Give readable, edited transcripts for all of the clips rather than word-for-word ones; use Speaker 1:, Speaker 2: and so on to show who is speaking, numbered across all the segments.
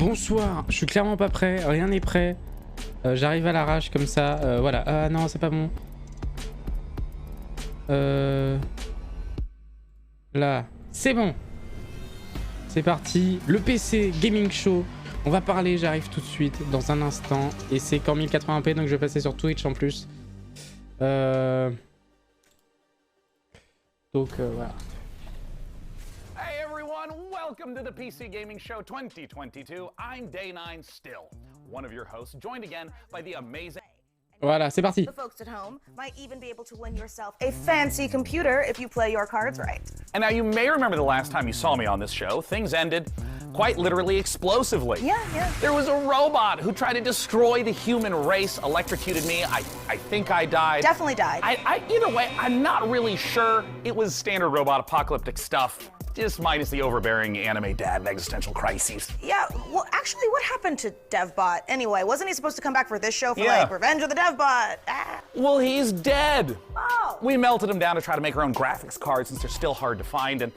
Speaker 1: Bonsoir, je suis clairement pas prêt, rien n'est prêt. J'arrive à l'arrache comme ça, voilà. Ah non, c'est pas bon. Là, c'est bon. C'est parti, le PC Gaming Show. On va parler, j'arrive tout de suite, dans un instant. Et c'est qu'en 1080p, donc je vais passer sur Twitch en plus. Donc voilà.
Speaker 2: Hey everyone, welcome to the PC Gaming Show 2022. I'm Day9 still, one of your hosts, joined again by the amazing...
Speaker 1: Voilà, c'est parti.
Speaker 3: The folks at home might even be able to win yourself a fancy computer if you play your cards right.
Speaker 2: And now you may remember the last time you saw me on this show, things ended quite literally explosively.
Speaker 3: Yeah.
Speaker 2: There was a robot who tried to destroy the human race, electrocuted me. I think I died.
Speaker 3: Definitely died.
Speaker 2: Either way, I'm not really sure. It was standard robot apocalyptic stuff, just minus the overbearing anime dad and existential crises.
Speaker 3: Yeah, well, actually, what happened to DevBot anyway? Wasn't he supposed to come back for this show for,
Speaker 2: Yeah.
Speaker 3: like, Revenge of the DevBot? Ah.
Speaker 2: Well, he's dead.
Speaker 3: Oh.
Speaker 2: We melted him down to try to make our own graphics cards since they're still hard to find, and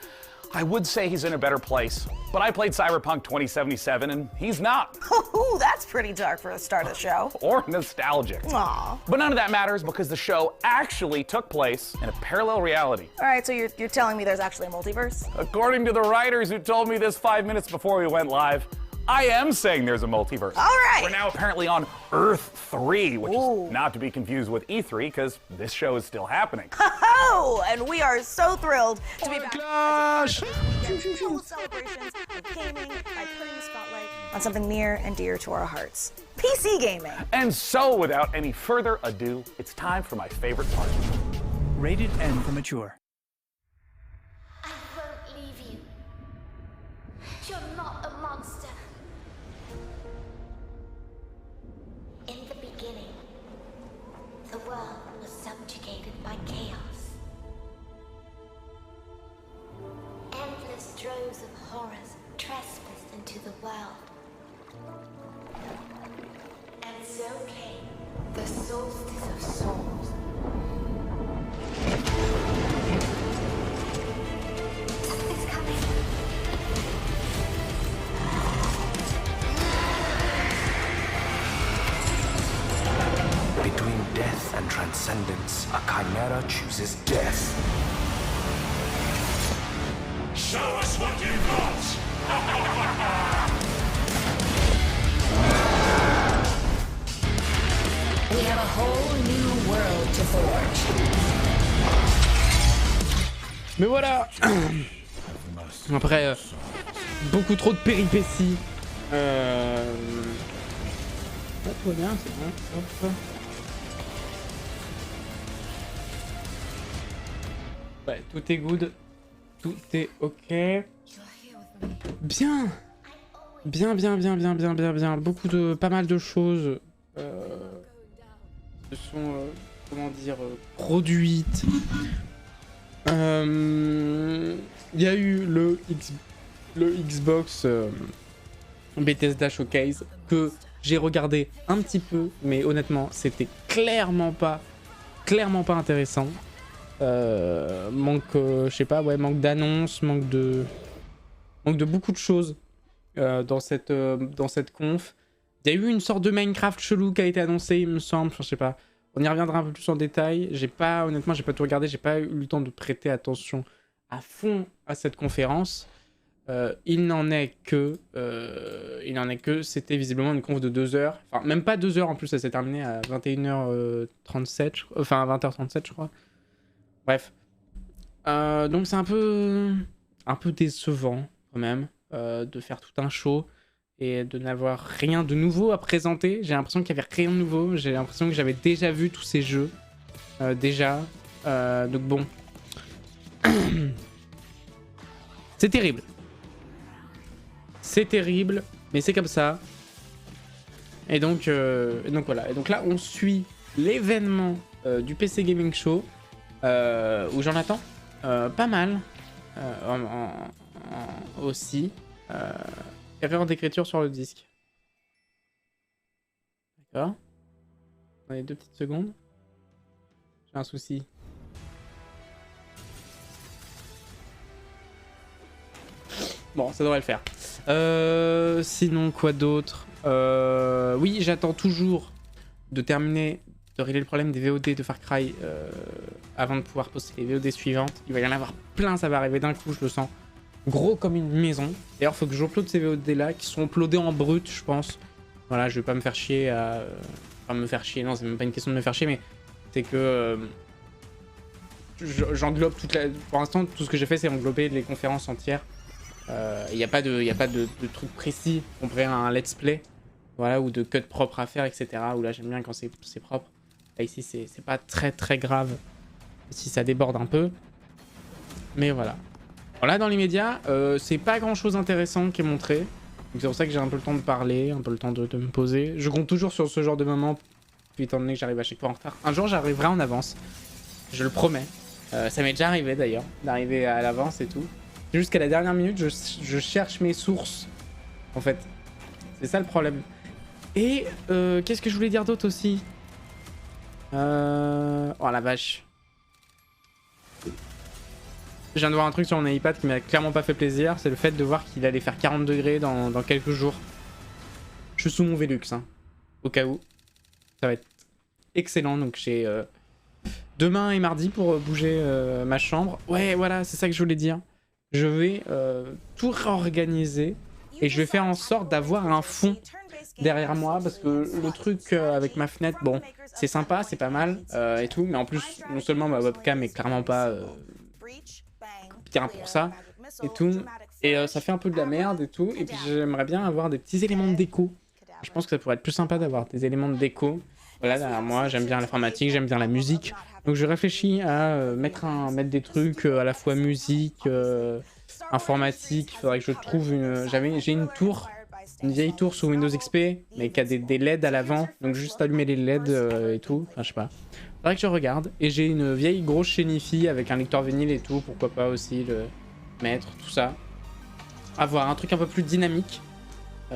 Speaker 2: I would say he's in a better place. But I played Cyberpunk 2077, and he's not.
Speaker 3: Ooh, that's pretty dark for the start of the show.
Speaker 2: Or nostalgic.
Speaker 3: Aw.
Speaker 2: But none of that matters because the show actually took place in a parallel reality.
Speaker 3: All right, so you're telling me there's actually a multiverse?
Speaker 2: According to the writers who told me this 5 minutes before we went live, I am saying there's a multiverse.
Speaker 3: All right.
Speaker 2: We're now apparently on Earth 3, which
Speaker 3: Ooh.
Speaker 2: is not to be confused with E3 because this show is still happening.
Speaker 3: Oh, and we are so thrilled to be back.
Speaker 1: Clash.
Speaker 3: Full of celebrations of gaming by putting the spotlight on something near and dear to our hearts. PC gaming.
Speaker 2: And so, without any further ado, it's time for my favorite part.
Speaker 4: Rated N for mature.
Speaker 5: I won't leave you. You're not a monster. In the beginning, the world was subjugated by chaos. Endless droves of horrors trespassed into the world. And so came the solstice of souls. Something's coming.
Speaker 6: Between death and transcendence, a chimera chooses death.
Speaker 7: Show us what you've got!
Speaker 8: We have a whole new world to forge.
Speaker 1: Mais voilà. Après beaucoup trop de péripéties. Ah, tout va bien, c'est bon. Hop. Ouais, tout est good. Tout est ok. Bien. Bien. Pas mal de choses se sont, comment dire, produites. Il y a eu le Xbox Bethesda Showcase que j'ai regardé un petit peu, mais honnêtement, c'était clairement pas intéressant. Manque, je sais pas, ouais, manque d'annonces, manque de beaucoup de choses dans cette conf. Il y a eu une sorte de Minecraft chelou qui a été annoncé, il me semble, enfin, je sais pas. On y reviendra un peu plus en détail. Honnêtement, j'ai pas tout regardé, j'ai pas eu le temps de prêter attention à fond à cette conférence. Il n'en est que c'était visiblement une conf de 2 heures. Enfin, même pas 2 heures en plus, ça s'est terminé à 21h37, enfin à 20h37, je crois. Bref. Donc c'est un peu décevant quand même de faire tout un show et de n'avoir rien de nouveau à présenter. J'ai l'impression qu'il y avait rien de nouveau. J'ai l'impression que j'avais déjà vu tous ces jeux. Donc bon. C'est terrible. C'est terrible, mais c'est comme ça. Et donc voilà. Et donc là, on suit l'événement du PC Gaming Show où j'en attends pas mal aussi. Erreur d'écriture sur le disque. D'accord. Attendez 2 petites secondes. J'ai un souci. Bon, ça devrait le faire. Sinon, quoi d'autre? Oui, j'attends toujours de terminer de régler le problème des VOD de Far Cry avant de pouvoir poster les VOD suivantes. Il va y en avoir plein, ça va arriver d'un coup, je le sens. Gros comme une maison. D'ailleurs, faut que j'upload ces VOD là qui sont uploadés en brut, je pense. Voilà, je vais pas me faire chier à. Pas me faire chier, non, c'est même pas une question de me faire chier, mais c'est que. J'englobe toute la. Pour l'instant, tout ce que j'ai fait, c'est englober les conférences entières. Il n'y a pas de truc précis comparé à un let's play. Voilà, ou de cut propre à faire, etc. Où là, j'aime bien quand c'est propre. Là, ici, c'est pas très grave si ça déborde un peu. Mais voilà. Voilà, dans l'immédiat, c'est pas grand chose d'intéressant qui est montré. Donc c'est pour ça que j'ai un peu le temps de parler, un peu le temps de me poser. Je compte toujours sur ce genre de moment, étant donné que j'arrive à chaque fois en retard. Un jour, j'arriverai en avance. Je le promets. Ça m'est déjà arrivé d'ailleurs, d'arriver à l'avance et tout. C'est juste qu'à la dernière minute, je cherche mes sources, en fait. C'est ça le problème. Et qu'est-ce que je voulais dire d'autre aussi? Oh la vache. Je viens de voir un truc sur mon iPad qui m'a clairement pas fait plaisir. C'est le fait de voir qu'il allait faire 40 degrés dans quelques jours. Je suis sous mon Velux, hein, au cas où. Ça va être excellent. Donc j'ai demain et mardi pour bouger ma chambre. Ouais, voilà, c'est ça que je voulais dire. Je vais tout réorganiser et je vais faire en sorte d'avoir un fond derrière moi parce que le truc avec ma fenêtre, bon, c'est sympa, c'est pas mal et tout, mais en plus, non seulement ma webcam est clairement pas bien pour ça et tout, et ça fait un peu de la merde et tout, et puis j'aimerais bien avoir des petits éléments de déco. Je pense que ça pourrait être plus sympa d'avoir des éléments de déco. Voilà, derrière moi, j'aime bien l'informatique, j'aime bien la musique. Donc je réfléchis à mettre des trucs à la fois musique, informatique. Il faudrait que je trouve une... J'ai une tour, une vieille tour sous Windows XP, mais qui a des LED à l'avant. Donc juste allumer les LED et tout. Enfin, je sais pas. Faudrait que je regarde. Et j'ai une vieille grosse chaîne hi-fi avec un lecteur vinyle et tout. Pourquoi pas aussi le mettre, tout ça. Avoir un truc un peu plus dynamique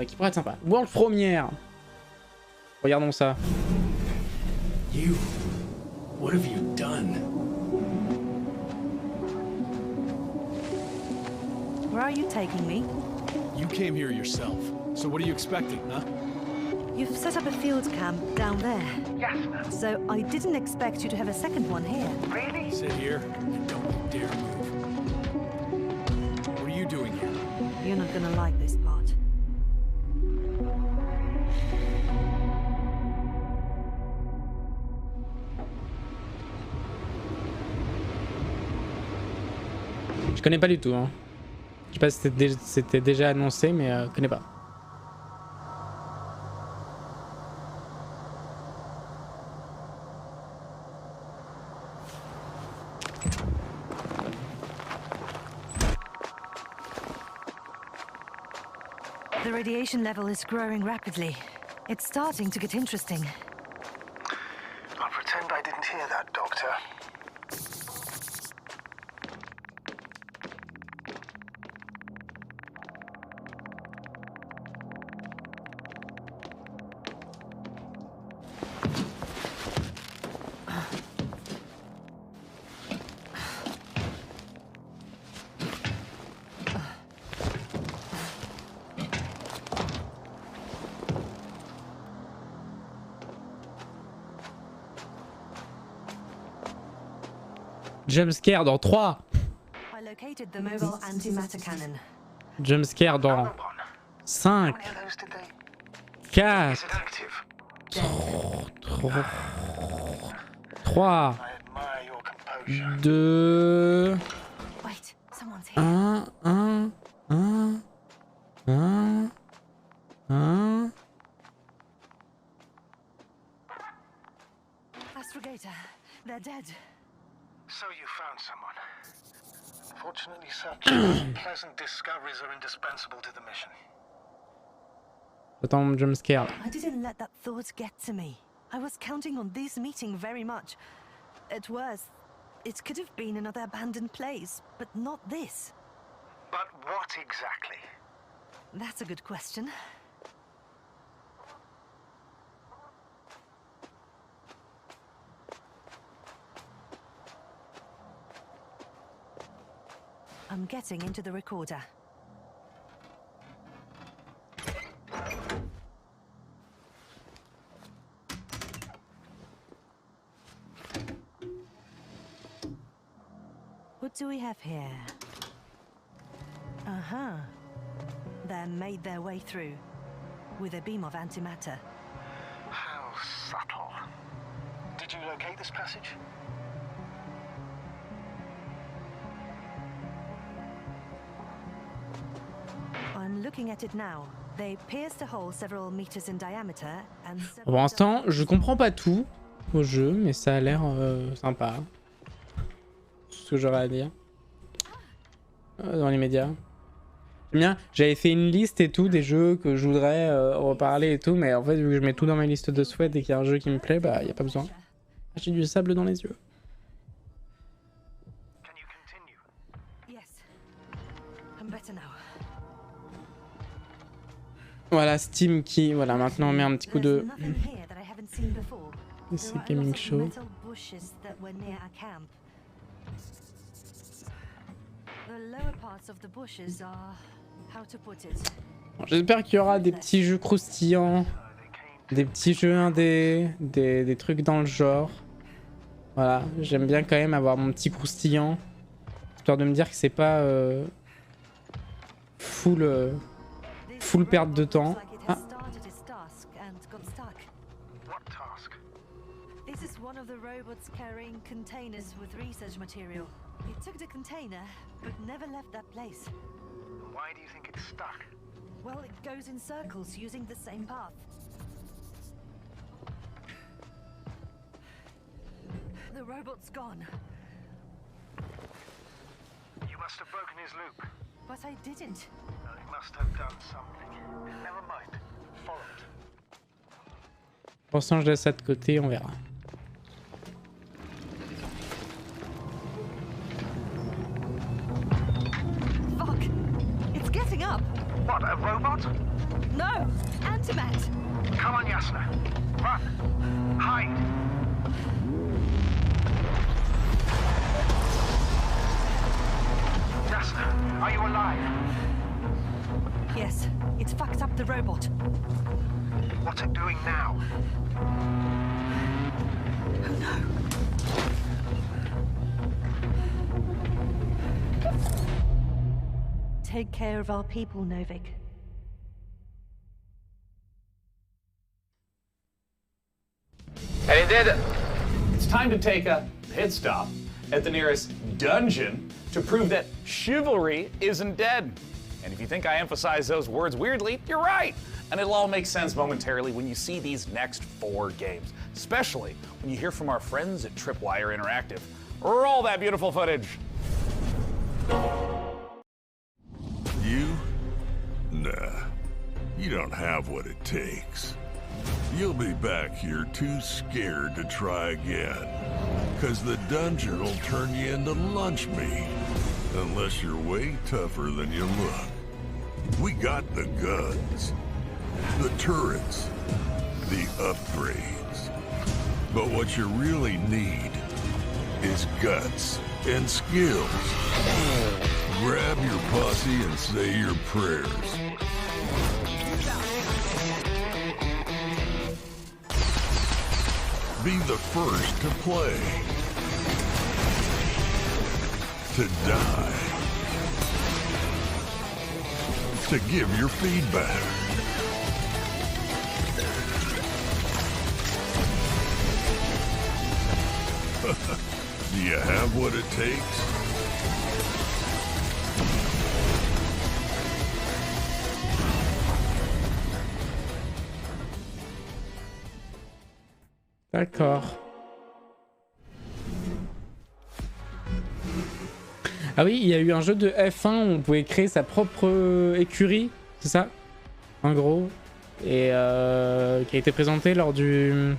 Speaker 1: qui pourrait être sympa. World Premiere. Regardons ça.
Speaker 6: You. What have you done?
Speaker 9: Where are you taking me?
Speaker 10: You came here yourself. So what are you expecting, huh?
Speaker 9: You've set up a field camp down there.
Speaker 6: Yes, ma'am.
Speaker 9: So I didn't expect you to have a second one here.
Speaker 6: Really?
Speaker 10: Sit here and don't you dare move. What are you doing here?
Speaker 9: You're not gonna like this part.
Speaker 1: Je connais pas du tout, hein. Je sais pas si c'était déjà annoncé, mais je connais pas.
Speaker 9: The radiation level is growing rapidly. It's starting to get interesting.
Speaker 6: I'll pretend I didn't hear that, Doctor.
Speaker 1: Jumpscare dans 3.
Speaker 9: I located the mobile antimatter cannon.
Speaker 1: Jumpscare dans 5. 4. 3. 2.
Speaker 9: Wait, someone's here.
Speaker 1: 1.
Speaker 9: Astrogator, they're dead.
Speaker 6: So you found someone. Fortunately, such unpleasant discoveries are indispensable to the mission.
Speaker 1: Attends, jumpscare.
Speaker 9: I didn't let that thought get to me. I was counting on this meeting very much. At worst, it could have been another abandoned place, but not this.
Speaker 6: But what exactly?
Speaker 9: That's a good question. I'm getting into the recorder. What do we have here? Uh-huh. They made their way through with a beam of antimatter.
Speaker 6: How subtle. Did you locate this passage?
Speaker 9: I'm looking at it now. They pierced a hole several meters in diameter and
Speaker 1: Pour l'instant, je comprends pas tout au jeu, mais ça a l'air sympa. C'est ce que j'aurais à dire. Dans les médias. J'aime bien, j'avais fait une liste et tout des jeux que je voudrais reparler et tout, mais en fait, vu que je mets tout dans ma liste de souhaits, dès qu'il y a un jeu qui me plaît, bah, y a pas besoin. J'ai du sable dans les yeux. Voilà, Steam qui, voilà, maintenant on met un petit coup de... C'est Gaming Show. Bon, j'espère qu'il y aura des petits jeux croustillants, des petits jeux indés, des trucs dans le genre. Voilà, j'aime bien quand même avoir mon petit croustillant, histoire de me dire que c'est pas full perte de temps. Ah.
Speaker 9: This is one of the robots carrying containers with research material. It took the container, but never left that place.
Speaker 6: Why do you think it's stuck?
Speaker 9: Well, it goes in circles using the same path. The robot's gone.
Speaker 6: You must have broken his loop.
Speaker 9: But I didn't.
Speaker 6: No, he must have done something. Never mind. Follow it.
Speaker 1: Pour l'instant, je laisse ça de côté, on verra.
Speaker 9: Fuck! It's getting up!
Speaker 6: What, a robot?
Speaker 9: No! Antimat!
Speaker 6: Come on, Yasna. Run. Hide. Yasna, are you alive?
Speaker 9: Yes, it's fucked up the robot.
Speaker 6: What's it doing now?
Speaker 9: Oh no! Take care of our people, Novik.
Speaker 2: And it did. It's time to take a pit stop at the nearest dungeon to prove that chivalry isn't dead. And if you think I emphasize those words weirdly, you're right. And it'll all make sense momentarily when you see these next 4 games, especially when you hear from our friends at Tripwire Interactive. Roll that beautiful footage.
Speaker 7: You? Nah. You don't have what it takes. You'll be back here too scared to try again. 'Cause the dungeon will turn you into lunch meat. Unless you're way tougher than you look. We got the guns, the turrets, the upgrades. But what you really need is guts and skills. Grab your posse and say your prayers. Be the first to play. To die. To give your feedback. Do you have what it takes?
Speaker 1: D'accord. Ah oui, il y a eu un jeu de F1 où on pouvait créer sa propre écurie, c'est ça? En gros. Et qui a été présenté lors du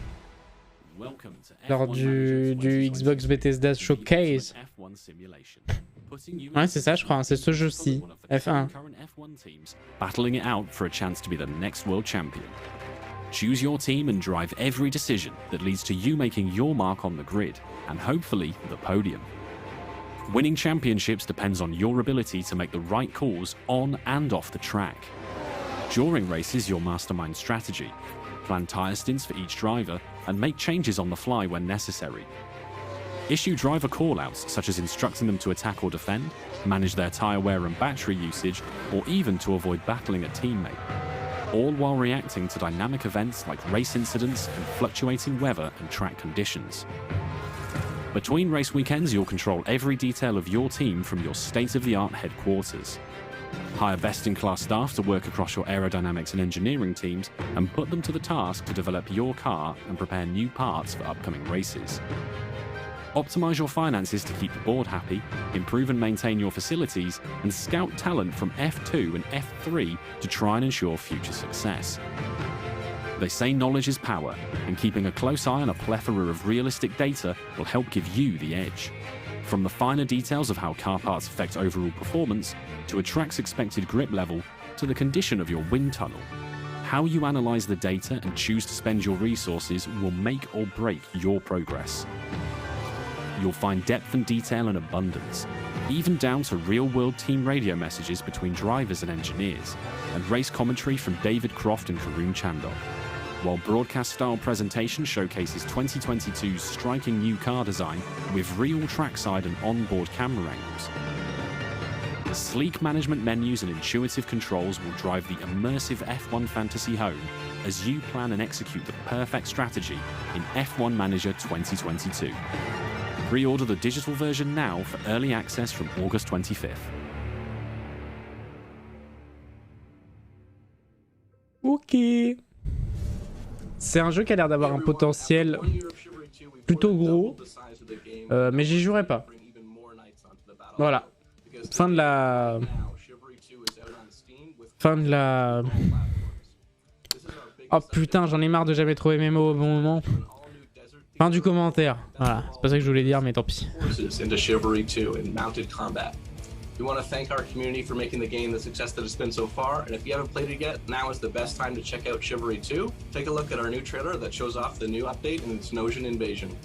Speaker 1: Xbox Bethesda Showcase. Ouais, c'est ça, je crois, hein, c'est ce jeu-ci, F1.
Speaker 11: Battling it out for a chance to be the next world champion. Choose your team and drive every decision that leads to you making your mark on the grid, and hopefully the podium. Winning championships depends on your ability to make the right calls on and off the track. During races, you'll mastermind strategy, plan tyre stints for each driver, and make changes on the fly when necessary. Issue driver callouts, such as instructing them to attack or defend, manage their tyre wear and battery usage, or even to avoid battling a teammate. All while reacting to dynamic events like race incidents and fluctuating weather and track conditions. Between race weekends, you'll control every detail of your team from your state-of-the-art headquarters. Hire best-in-class staff to work across your aerodynamics and engineering teams and put them to the task to develop your car and prepare new parts for upcoming races. Optimize your finances to keep the board happy, improve and maintain your facilities, and scout talent from F2 and F3 to try and ensure future success. They say knowledge is power, and keeping a close eye on a plethora of realistic data will help give you the edge. From the finer details of how car parts affect overall performance, to a track's expected grip level, to the condition of your wind tunnel, how you analyze the data and choose to spend your resources will make or break your progress. You'll find depth and detail in abundance, even down to real-world team radio messages between drivers and engineers, and race commentary from David Croft and Karun Chandok. While broadcast-style presentation showcases 2022's striking new car design with real trackside and onboard camera angles. The sleek management menus and intuitive controls will drive the immersive F1 fantasy home as you plan and execute the perfect strategy in F1 Manager 2022. Pre-order the digital version now for early access from August 25th.
Speaker 1: Ok. C'est un jeu qui a l'air d'avoir un potentiel plutôt gros, mais j'y jouerai pas. Voilà. Fin de la... Oh putain, j'en ai marre de jamais trouver mes mots au bon moment. Fin du commentaire. Voilà, c'est pas ça que je voulais dire, mais tant pis.
Speaker 12: Into Chivalry 2 in mounted combat. We want to thank our community for making the game the success that it's been so far, and if you haven't played it yet, now is the best time to check out Chivalry 2. Take a look at our new trailer that shows off the new update and its Nosian invasion.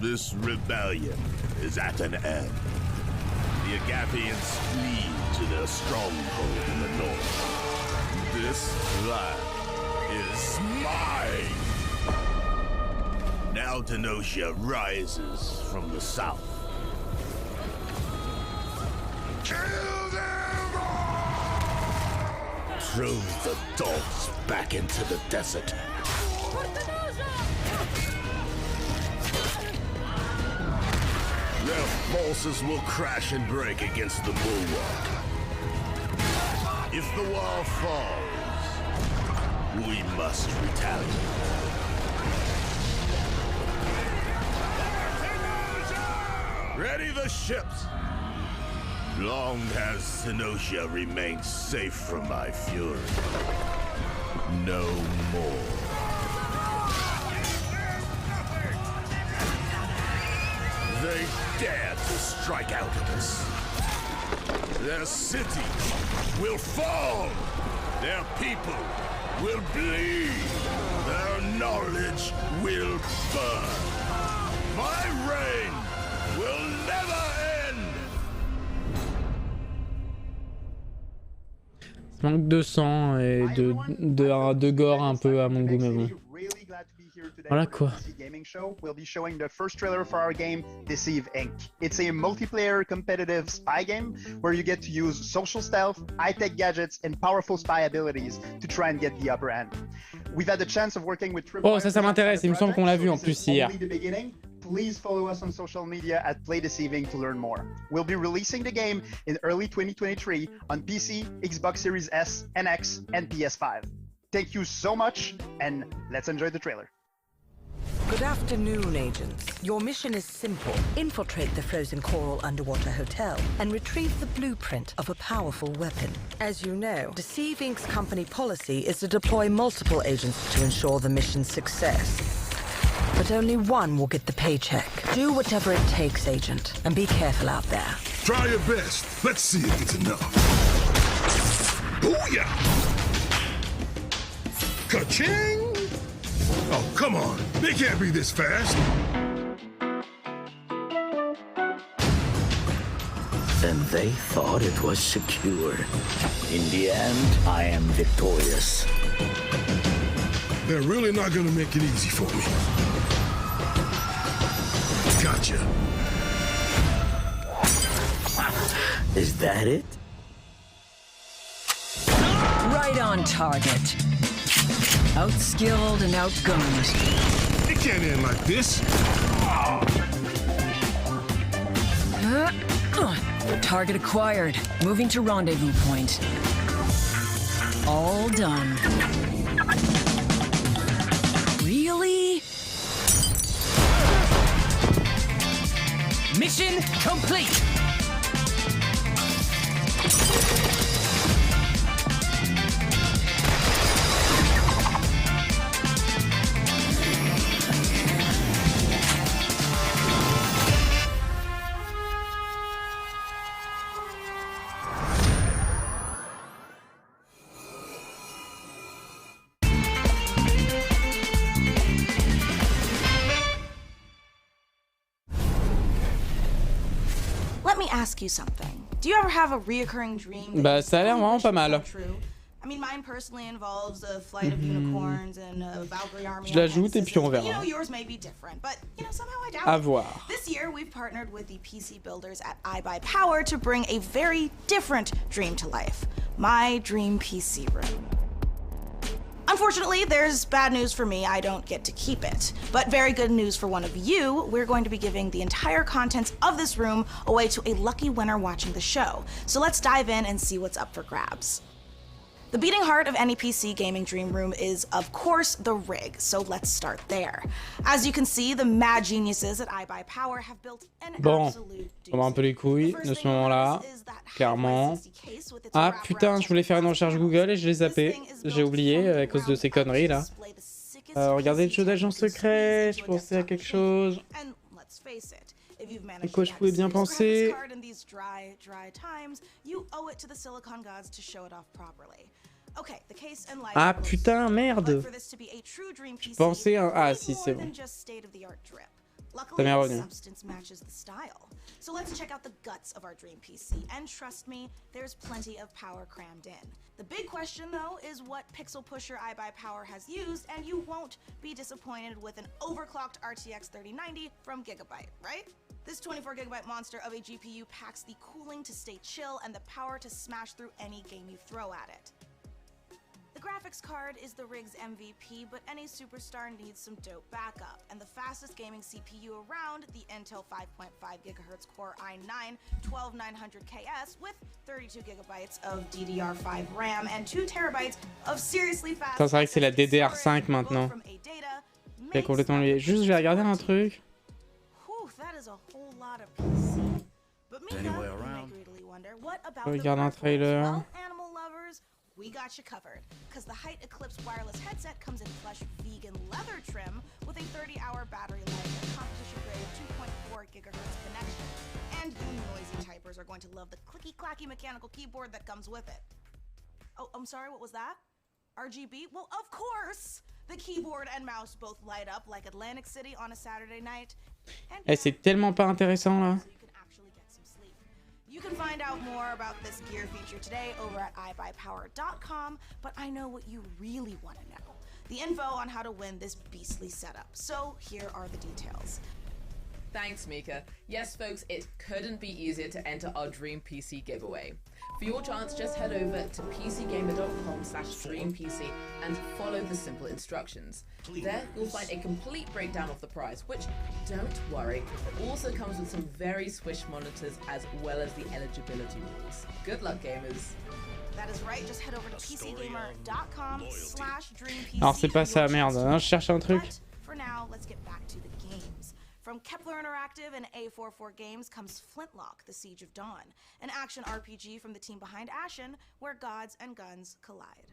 Speaker 7: This rebellion is at an end. The Agathians flee to their stronghold in the north. This land is mine! Now Denosia rises from the south. Kill them all! Throw the dogs back into the desert. Their forces will crash and break against the bulwark. If the wall falls, we must retaliate. Ready the ships! Long has Senosia remained safe from my fury. No more. They dare to strike out at us. Their city will fall. Their people will bleed. Their knowledge will burn. My reign will never end.
Speaker 1: Manque de sang et de gore un peu à mon goût, mais bon. Voilà quoi.
Speaker 13: Gaming show, we'll be showing the first trailer for our game, Deceive Inc. It's a multiplayer competitive spy game where you get to use social stealth, high-tech gadgets, and powerful spy abilities to try and get the upper hand. We've had the chance of working with
Speaker 1: Oh, ça m'intéresse, il me semble qu'on l'a vu en plus hier.
Speaker 13: Please follow us on social media at Play Deceiving to learn more. We'll be releasing the game in early 2023 on PC, Xbox Series S and X, and PS5. Thank you so much, and let's enjoy the trailer.
Speaker 14: Good afternoon, agents. Your mission is simple. Infiltrate the frozen coral underwater hotel and retrieve the blueprint of a powerful weapon. As you know, Deceive Inc.'s company policy is to deploy multiple agents to ensure the mission's success. But only one will get the paycheck. Do whatever it takes, agent, and be careful out there.
Speaker 7: Try your best. Let's see if it's enough. Booyah! Ka-ching! Oh, come on. They can't be this fast.
Speaker 15: The and they thought it was secure. In the end, I am victorious.
Speaker 16: They're really not gonna make it easy for me. Gotcha.
Speaker 15: Is that it?
Speaker 17: Right on target. Outskilled and outgunned.
Speaker 16: It can't end like this.
Speaker 17: Target acquired. Moving to rendezvous point. All done. Really? Mission complete!
Speaker 3: Let me ask you something. Do you ever have a reoccurring dream?
Speaker 1: Bah, ça a l'air vraiment pas mal.
Speaker 3: I mean, mine personally involves a flight of unicorns and a Valkyrie army.
Speaker 1: Je l'ajoute et puis on verra.
Speaker 3: You know, yours may be different, but you know, somehow I doubt
Speaker 1: À
Speaker 3: it.
Speaker 1: voir.
Speaker 3: This year, we've partnered with the PC builders at iBuyPower to bring a very different dream to life. My dream PC room. Unfortunately, there's bad news for me. I don't get to keep it. But very good news for one of you. We're going to be giving the entire contents of this room away to a lucky winner watching the show. So let's dive in and see what's up for grabs. The beating heart of any PC gaming dream room is, of course, the rig, so let's start there. As you can see, the mad geniuses at iBuyPower have built an absolute
Speaker 1: on va un peu les couilles de ce moment-là, clairement. Ah putain, je voulais faire une recherche Google et je l'ai zappé. J'ai oublié à cause de ces conneries là. Regardez le show d'agent secret, je pensais à quelque chose. À quoi je pouvais bien penser. Ah putain, merde. Je pensais à... Ah si, c'est bon. Ça m'est revenu.
Speaker 3: So let's check out the guts of our dream PC, and trust me, there's plenty of power crammed in. The big question though is what pixel pusher iBuyPower has used, and you won't be disappointed with an overclocked RTX 3090 from Gigabyte, right? This 24GB monster of a GPU packs the cooling to stay chill and the power to smash through any game you throw at it. The graphics card is the rig's MVP, but any superstar needs some dope backup, and the fastest gaming CPU around, the Intel 5.5GHz Core i9 12900KS with 32GB of DDR5 RAM and 2TB of seriously fast.
Speaker 1: C'est vrai que c'est la DDR5 maintenant. J'ai complètement oublié. Juste, je vais regarder un truc. Regarde un trailer.
Speaker 3: We got you covered, because the Height Eclipse wireless headset comes in plush vegan leather trim with a 30-hour battery life and competition-grade 2.4GHz connection. And you noisy typers are going to love the clicky-clacky mechanical keyboard that comes with it. Oh, I'm sorry, what was that? RGB? Well, of course! The keyboard and mouse both light up like Atlantic City on a Saturday night.
Speaker 1: Eh, c'est tellement pas intéressant là.
Speaker 3: You can find out more about this gear feature today over at iBuyPower.com, but I know what you really want to know. The info on how to win this beastly setup. So here are the details.
Speaker 18: Thanks, Mika. Yes, folks, it couldn't be easier to enter our Dream PC giveaway. For your chance, just head over to pcgamer.com/dreampc and follow the simple instructions. There, you'll find a complete breakdown of the prize, which, don't worry, also comes with some very swish monitors as well as the eligibility rules. Good luck, gamers.
Speaker 3: That is right, just head over to pcgamer.com/dreampc.
Speaker 1: Alors c'est pas ça, merde, hein, je cherche un truc.
Speaker 3: For now, let's get back to the games. From Kepler Interactive and A44 Games comes Flintlock, The Siege of Dawn, an action RPG from the team behind Ashen, where gods and guns collide.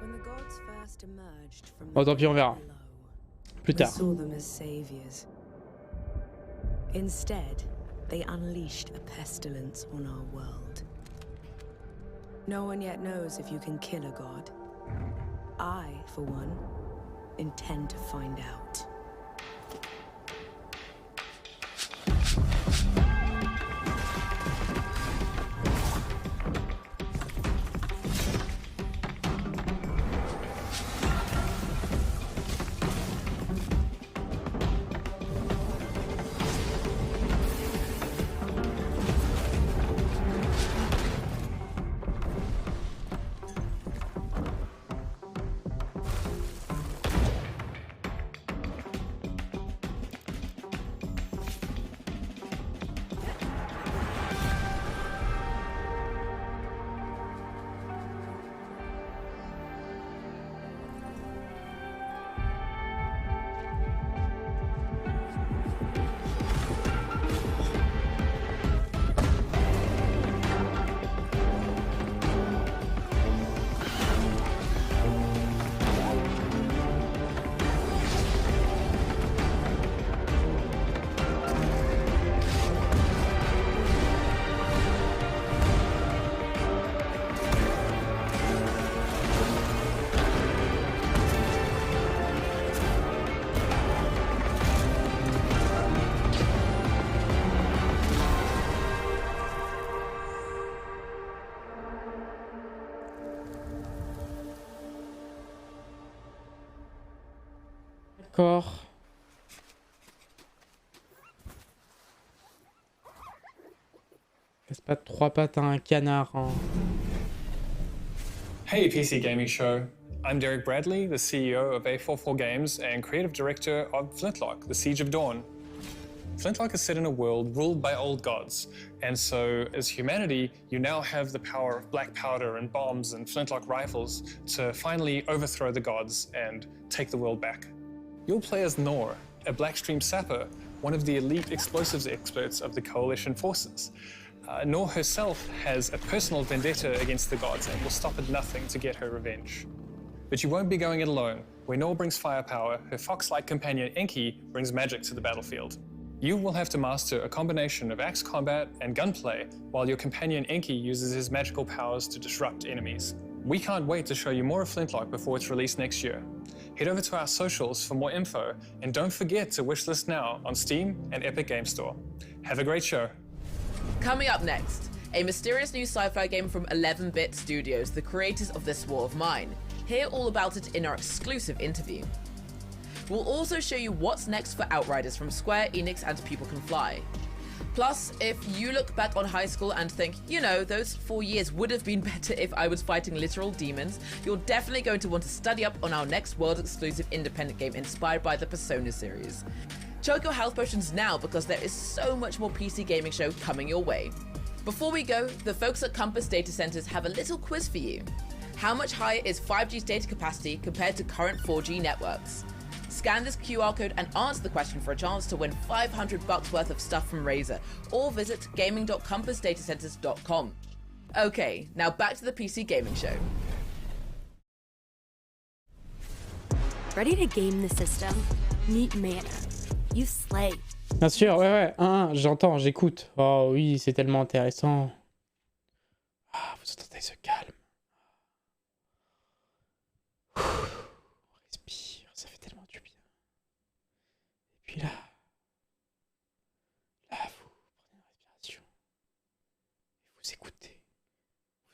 Speaker 19: When the gods first emerged from
Speaker 1: Bon, tant pis, on verra. Plus tard.
Speaker 19: we saw them as saviors. Instead, they unleashed a pestilence on our world. No one yet knows if you can kill a god. I, for one, intend to find out.
Speaker 1: D'accord. Casse pas trois pattes à un canard, hein.
Speaker 20: Hey PC Gaming Show, I'm Derek Bradley, the CEO of A44 Games and creative director of Flintlock, The Siege of Dawn. Flintlock is set in a world ruled by old gods, and so as humanity, you now have the power of black powder and bombs and flintlock rifles to finally overthrow the gods and take the world back. You'll play as Nor, a Blackstream sapper, one of the elite explosives experts of the Coalition forces. Nor herself has a personal vendetta against the gods and will stop at nothing to get her revenge. But you won't be going it alone. Where Nor brings firepower, her fox-like companion Enki brings magic to the battlefield. You will have to master a combination of axe combat and gunplay, while your companion Enki uses his magical powers to disrupt enemies. We can't wait to show you more of Flintlock before it's released next year. Head over to our socials for more info, and don't forget to wishlist now on Steam and Epic Game Store. Have a great show.
Speaker 18: Coming up next, a mysterious new sci-fi game from 11-Bit Studios, the creators of This War of Mine. Hear all about it in our exclusive interview. We'll also show you what's next for Outriders from Square Enix and People Can Fly. Plus, if you look back on high school and think, you know, those 4 years would have been better if I was fighting literal demons, you're definitely going to want to study up on our next world-exclusive independent game inspired by the Persona series. Chug your health potions now because there is so much more PC Gaming Show coming your way. Before we go, the folks at Compass Data Centers have a little quiz for you. How much higher is 5G's data capacity compared to current 4G networks? Scan this QR code and answer the question for a chance to win $500 worth of stuff from Razer, or visit gaming.compassdatacenters.com. Okay, now back to the PC Gaming Show.
Speaker 21: Ready to game the system? Meet Mana. You slay.
Speaker 1: Bien sûr, ouais, j'entends, j'écoute. Oh oui, c'est tellement intéressant. Ah, vous entendez ce calme. Respire, ça fait tellement du bien. Et puis là, vous prenez une respiration. Et vous écoutez.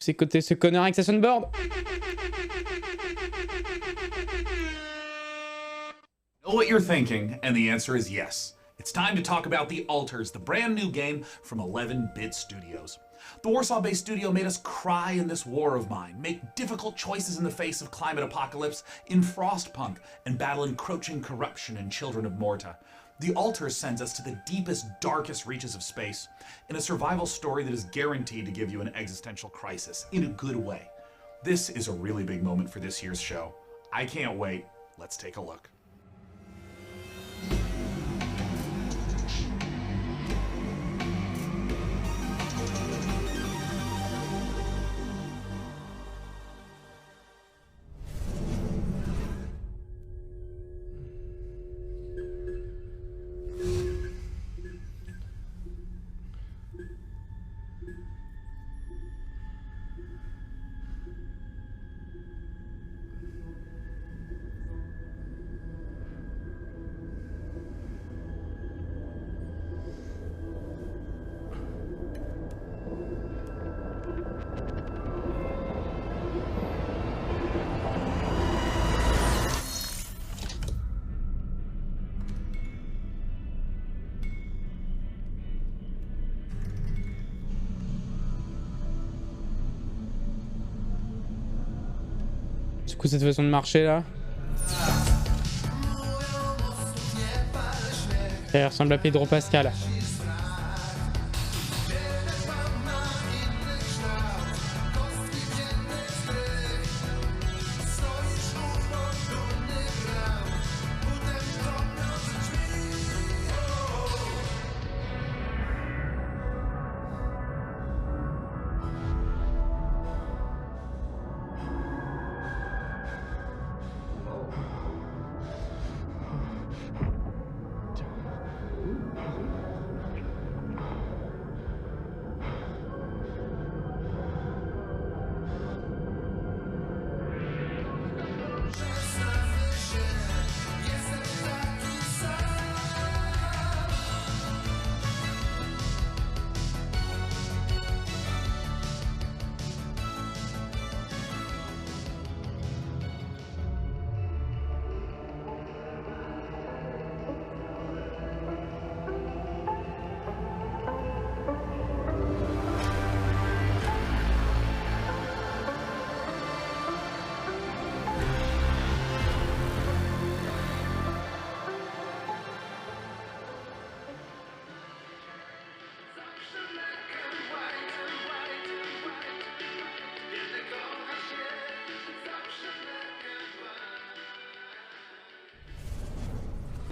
Speaker 1: Vous écoutez ce connard avec sa soundboard.
Speaker 2: Know what you're thinking, and the answer is yes. It's time to talk about The Alters, the brand new game from 11-Bit Studios. The Warsaw-based studio made us cry in This War of Mine, make difficult choices in the face of climate apocalypse in Frostpunk, and battle encroaching corruption in Children of Morta. The Alters sends us to the deepest, darkest reaches of space, in a survival story that is guaranteed to give you an existential crisis, in a good way. This is a really big moment for this year's show. I can't wait. Let's take a look.
Speaker 1: coup, cette façon de marcher là. Elle ressemble à Pedro Pascal.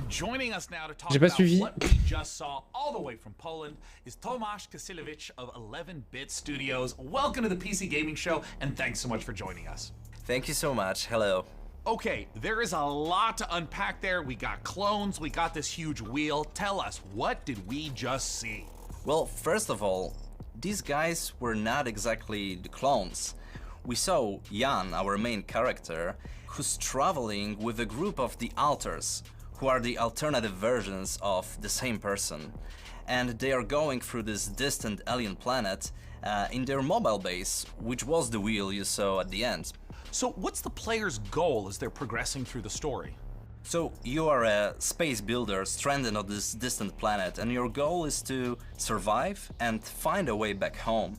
Speaker 2: Joining us now to talk
Speaker 1: J'ai pas
Speaker 2: about
Speaker 1: suivi.
Speaker 2: what we just saw all the way from Poland is Tomasz Kasilewicz of 11-Bit Studios. Welcome to the PC Gaming Show, and thanks so much for joining us.
Speaker 4: Thank you so much. Hello.
Speaker 2: Okay, there is a lot to unpack there. We got clones, we got this huge wheel. Tell us, what did we just see?
Speaker 4: Well, first of all, these guys were not exactly the clones. We saw Jan, our main character, who's traveling with a group of the Alters, who are the alternative versions of the same person. And they are going through this distant alien planet in their mobile base, which was the wheel you saw at the end.
Speaker 2: So what's the player's goal as they're progressing through the story?
Speaker 4: So you are a space builder stranded on this distant planet, and your goal is to survive and find a way back home.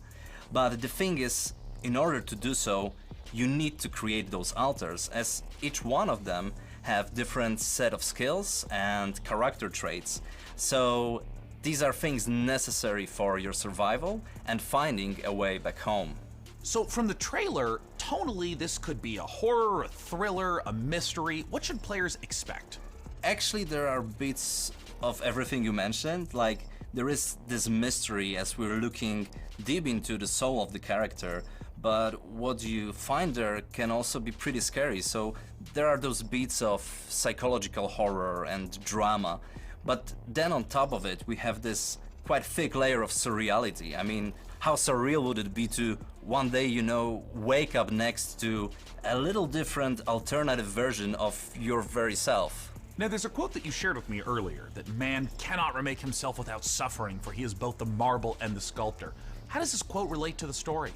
Speaker 4: But the thing is, in order to do so, you need to create those alters, as each one of them have different set of skills and character traits. So these are things necessary for your survival and finding a way back home.
Speaker 2: So from the trailer, tonally this could be a horror, a thriller, a mystery. What should players expect?
Speaker 4: Actually, there are bits of everything you mentioned. Like, there is this mystery as we're looking deep into the soul of the character, but what you find there can also be pretty scary. So there are those beats of psychological horror and drama, but then on top of it we have this quite thick layer of surreality. I mean, how surreal would it be to one day, you know, wake up next to a little different alternative version of your very self?
Speaker 2: Now, there's a quote that you shared with me earlier, that man cannot remake himself without suffering, for he is both the marble and the sculptor. How does this quote relate to the story?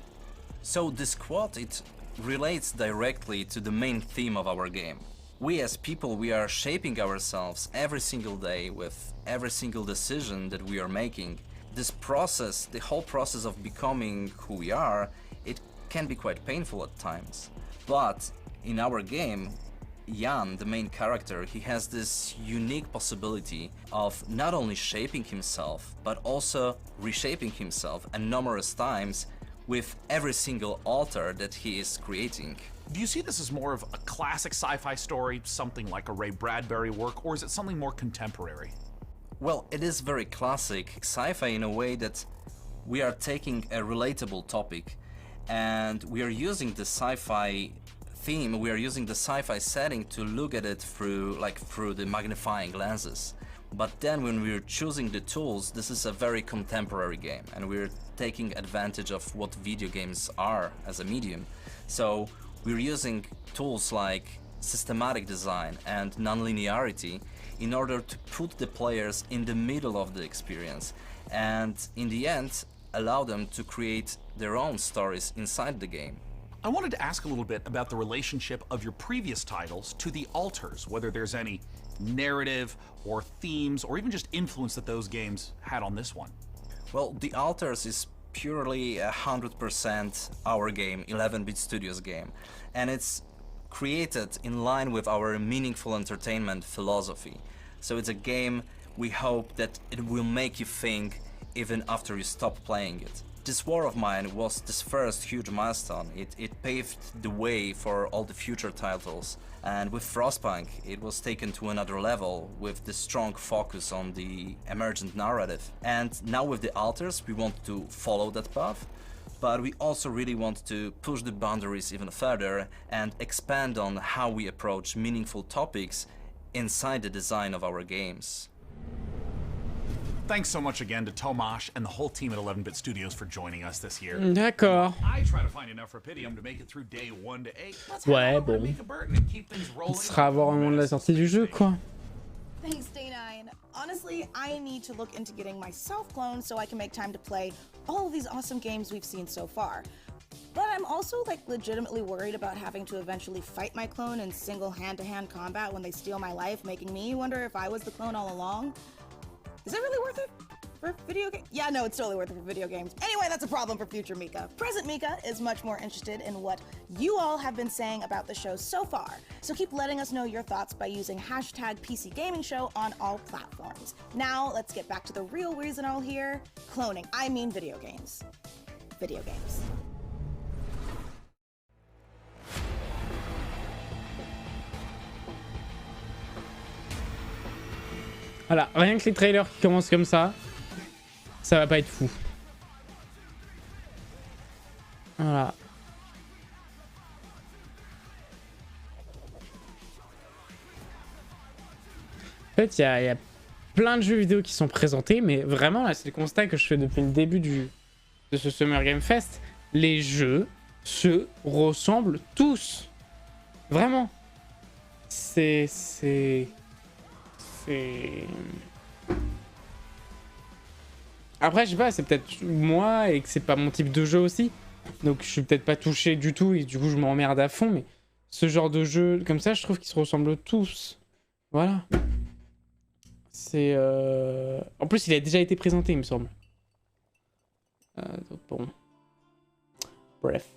Speaker 4: So this quote, it relates directly to the main theme of our game. We as people, we are shaping ourselves every single day with every single decision that we are making. This process, the whole process of becoming who we are, it can be quite painful at times. But in our game, Jan, the main character, he has this unique possibility of not only shaping himself, but also reshaping himself and numerous times with every single altar that he is creating.
Speaker 2: Do you see this as more of a classic sci-fi story, something like a Ray Bradbury work, or is it something more contemporary?
Speaker 4: Well, it is very classic sci-fi in a way that we are taking a relatable topic and we are using the sci-fi theme, we are using the sci-fi setting to look at it through the magnifying lenses. But then when we're choosing the tools, this is a very contemporary game and we're taking advantage of what video games are as a medium. So we're using tools like systematic design and non-linearity in order to put the players in the middle of the experience and in the end allow them to create their own stories inside the game.
Speaker 2: I wanted to ask a little bit about the relationship of your previous titles to the alters, whether there's any narrative or themes or even just influence that those games had on this one.
Speaker 4: Well, the alters is purely 100% our game, 11-Bit Studios game, and it's created in line with our meaningful entertainment philosophy. So it's a game we hope that it will make you think even after you stop playing it. This War of Mine was this first huge milestone. It paved the way for all the future titles. And with Frostpunk, it was taken to another level with the strong focus on the emergent narrative. And now with the Altars, we want to follow that path, but we also really want to push the boundaries even further and expand on how we approach meaningful topics inside the design of our games.
Speaker 2: Thanks so much again to Tomasz and the whole team at 11-Bit Studios for joining us this year.
Speaker 1: D'accord.
Speaker 2: I try to find enough Rapidium to make it through day 1 to 8.
Speaker 1: Ouais, bon. Ce sera à voir au moment de la sortie du jeu, quoi.
Speaker 3: Thanks, Day9. Honestly, I need to look into getting myself cloned so I can make time to play all of these awesome games we've seen so far. But I'm also like legitimately worried about having to eventually fight my clone in single hand-to-hand combat when they steal my life, making me wonder if I was the clone all along. Is that really worth it for video games? Yeah, no, it's totally worth it for video games. Anyway, that's a problem for future Mika. Present Mika is much more interested in what you all have been saying about the show so far. So keep letting us know your thoughts by using hashtag #PCGamingShow on all platforms. Now, let's get back to the real reason all here. Cloning. I mean video games. Video games.
Speaker 1: Voilà, rien que les trailers qui commencent comme ça va pas être fou. Voilà. En fait, il y a plein de jeux vidéo qui sont présentés, mais vraiment, là, c'est le constat que je fais depuis le début de ce Summer Game Fest. Les jeux se ressemblent tous. Vraiment. C'est... Après, je sais pas, c'est peut-être moi et que c'est pas mon type de jeu aussi. Donc je suis peut-être pas touché du tout et du coup je m'emmerde à fond. Mais ce genre de jeu comme ça, je trouve qu'ils se ressemblent tous. Voilà. C'est... En plus, il a déjà été présenté, il me semble. Donc bon. Bref.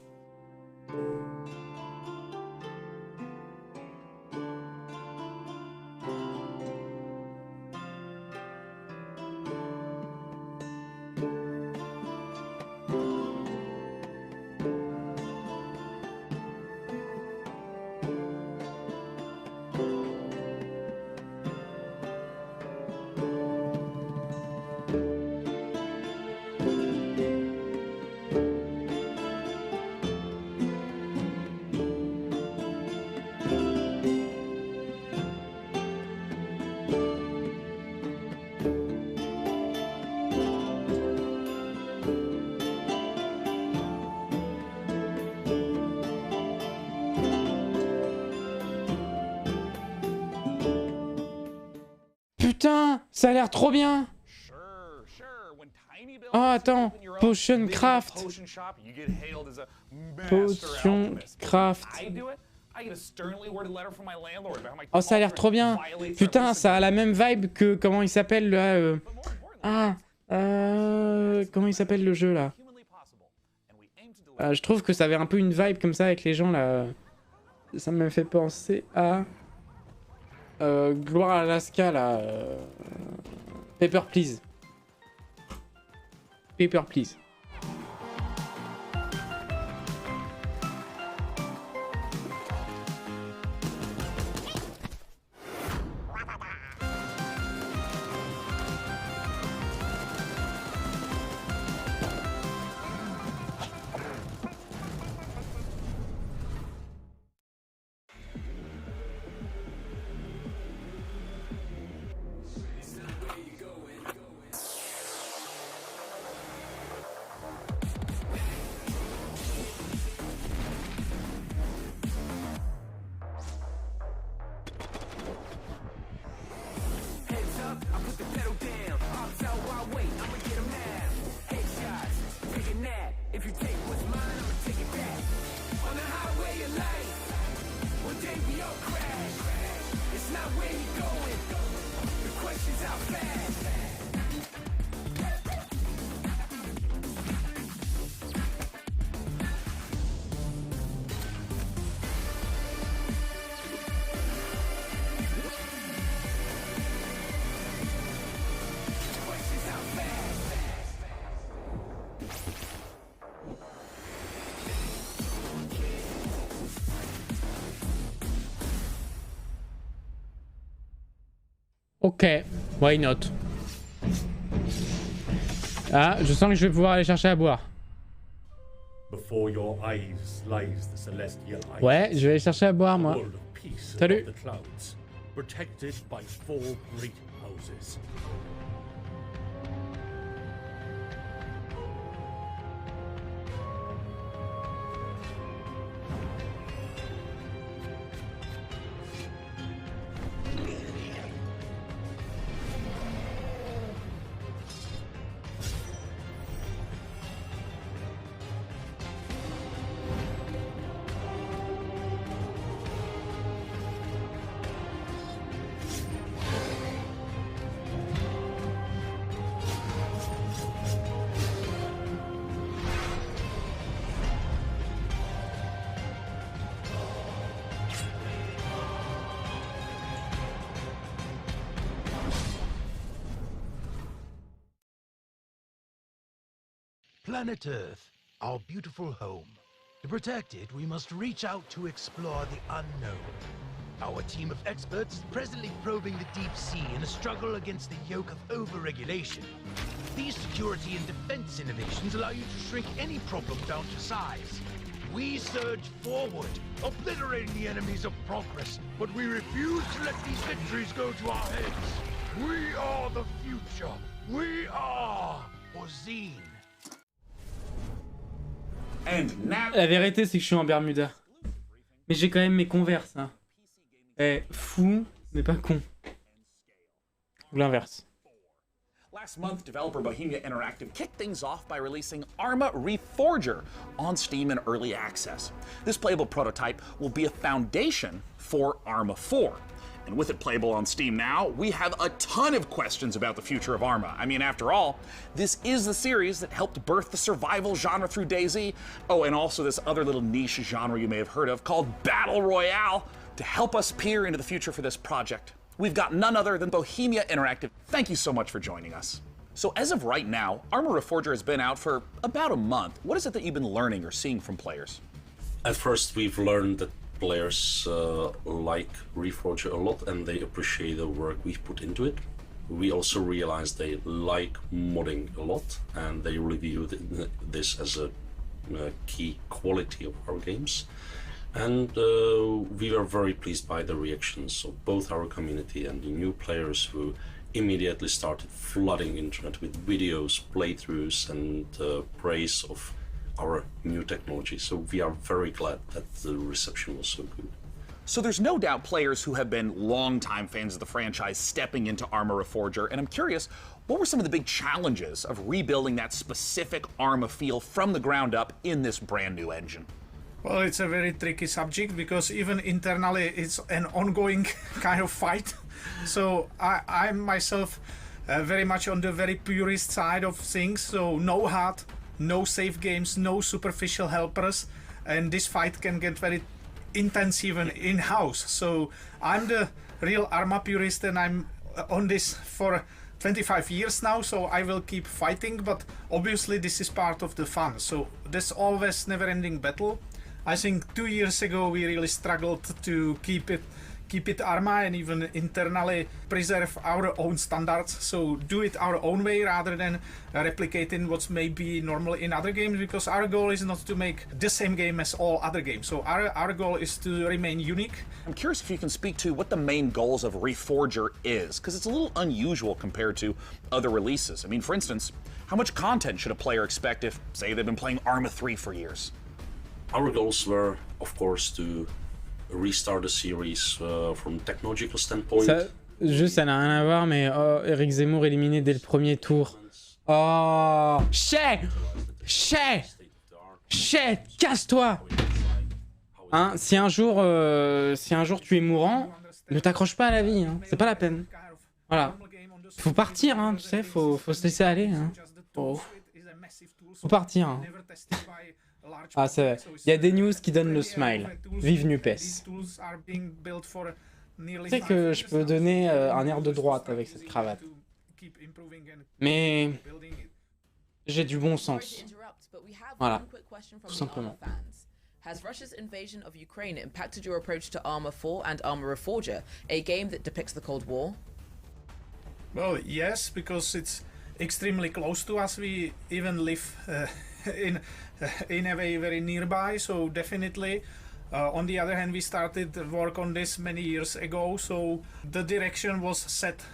Speaker 1: Putain, ça a l'air trop bien. Oh, attends, Potion Craft. Potion Craft. Oh, ça a l'air trop bien. Putain, ça a la même vibe que... Comment il s'appelle, là comment il s'appelle le jeu, là je trouve que ça avait un peu une vibe comme ça avec les gens, là. Ça me fait penser à... Gloire à Alaska, là. Paper Please. Paper Please. Ok, why not? Ah, je sens que je vais pouvoir aller chercher à boire.
Speaker 5: Before your eyes lies the celestial ice.
Speaker 1: Ouais, je vais aller chercher à boire, moi.
Speaker 5: World of peace
Speaker 1: Salut.
Speaker 5: above the clouds, protected by 4 great houses.
Speaker 6: Planet Earth, our beautiful home. To protect it, we must reach out to explore the unknown. Our team of experts is presently probing the deep sea in a struggle against the yoke of overregulation. These security and defense innovations allow you to shrink any problem down to size. We surge forward, obliterating the enemies of progress, but we refuse to let these victories go to our heads. We are the future. We are Ozine.
Speaker 1: La vérité, c'est que je suis en Bermuda. Mais j'ai quand même mes Converse. Hein. Eh, fou, mais pas con. Ou l'inverse.
Speaker 2: Last month, developer Bohemia Interactive kicked things off by releasing Arma Reforger on Steam in early access. This playable prototype will be a foundation for Arma 4. And with it playable on Steam now, we have a ton of questions about the future of Arma. I mean, after all, this is the series that helped birth the survival genre through DayZ. Oh, and also this other little niche genre you may have heard of called Battle Royale. To help us peer into the future for this project, we've got none other than Bohemia Interactive. Thank you so much for joining us. So as of right now, Arma Reforger has been out for about a month. What is it that you've been learning or seeing from players?
Speaker 22: At first, we've learned that players like Reforger a lot and they appreciate the work we've put into it. We also realized they like modding a lot and they really view this as a key quality of our games. And we were very pleased by the reactions of both our community and the new players who immediately started flooding internet with videos, playthroughs and praise of our new technology. So we are very glad that the reception was so good.
Speaker 2: So there's no doubt players who have been longtime fans of the franchise stepping into Arma Reforger, and I'm curious, what were some of the big challenges of rebuilding that specific Arma feel from the ground up in this brand new engine?
Speaker 23: Well, it's a very tricky subject because even internally it's an ongoing kind of fight. So I'm myself very much on the very purist side of things, so no HUD, no save games, no superficial helpers, and this fight can get very intense even in-house. So I'm the real Arma purist and I'm on this for 25 years now, so I will keep fighting, but obviously this is part of the fun. So there's always never-ending battle. I think 2 years ago we really struggled to keep it Arma and even internally preserve our own standards, so do it our own way rather than replicating what's maybe normal in other games, because our goal is not to make the same game as all other games. So our goal is to remain unique.
Speaker 2: I'm curious if you can speak to what the main goals of Reforger is, because it's a little unusual compared to other releases. I mean, for instance, how much content should a player expect if, say, they've been playing Arma 3 for years?
Speaker 22: Our goals were, of course, to restart the series from technological standpoint.
Speaker 1: Ça, juste, ça n'a rien à voir, mais oh, Eric Zemmour éliminé dès le premier tour. Oh, chais, casse-toi. Hein, si un jour tu es mourant, ne t'accroche pas à la vie, hein, c'est pas la peine. Voilà. Faut partir, hein, tu sais, faut se laisser aller. Hein. Faut partir. Hein. Ah, c'est vrai. Il y a des news qui donnent le smile. Vive NUPES. Tu sais que je peux donner un air de droite avec cette cravate. Mais j'ai du bon sens. Voilà. Tout simplement.
Speaker 18: Has Russia's invasion of Ukraine impacted your approach to Arma 4 and Arma Reforger, a game that depicts the Cold War?
Speaker 23: Well, yes, because it's extremely close to us. We even live in a way very nearby, so definitely. On the other hand, we started work on this many years ago, so the direction was set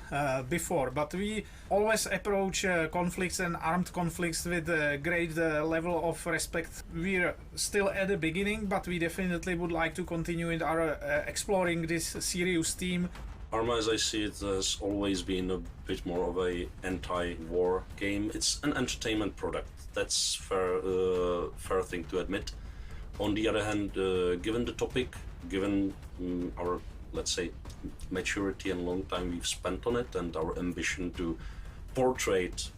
Speaker 23: before. But we always approach conflicts and armed conflicts with a great level of respect. We're still at the beginning, but we definitely would like to continue in our exploring this serious theme.
Speaker 22: Arma, as I see it, has always been a bit more of a anti-war game. It's an entertainment product. That's fair thing to admit. On the other hand, given the topic, given our, let's say, maturity and long time we've spent on it, and our ambition to portray it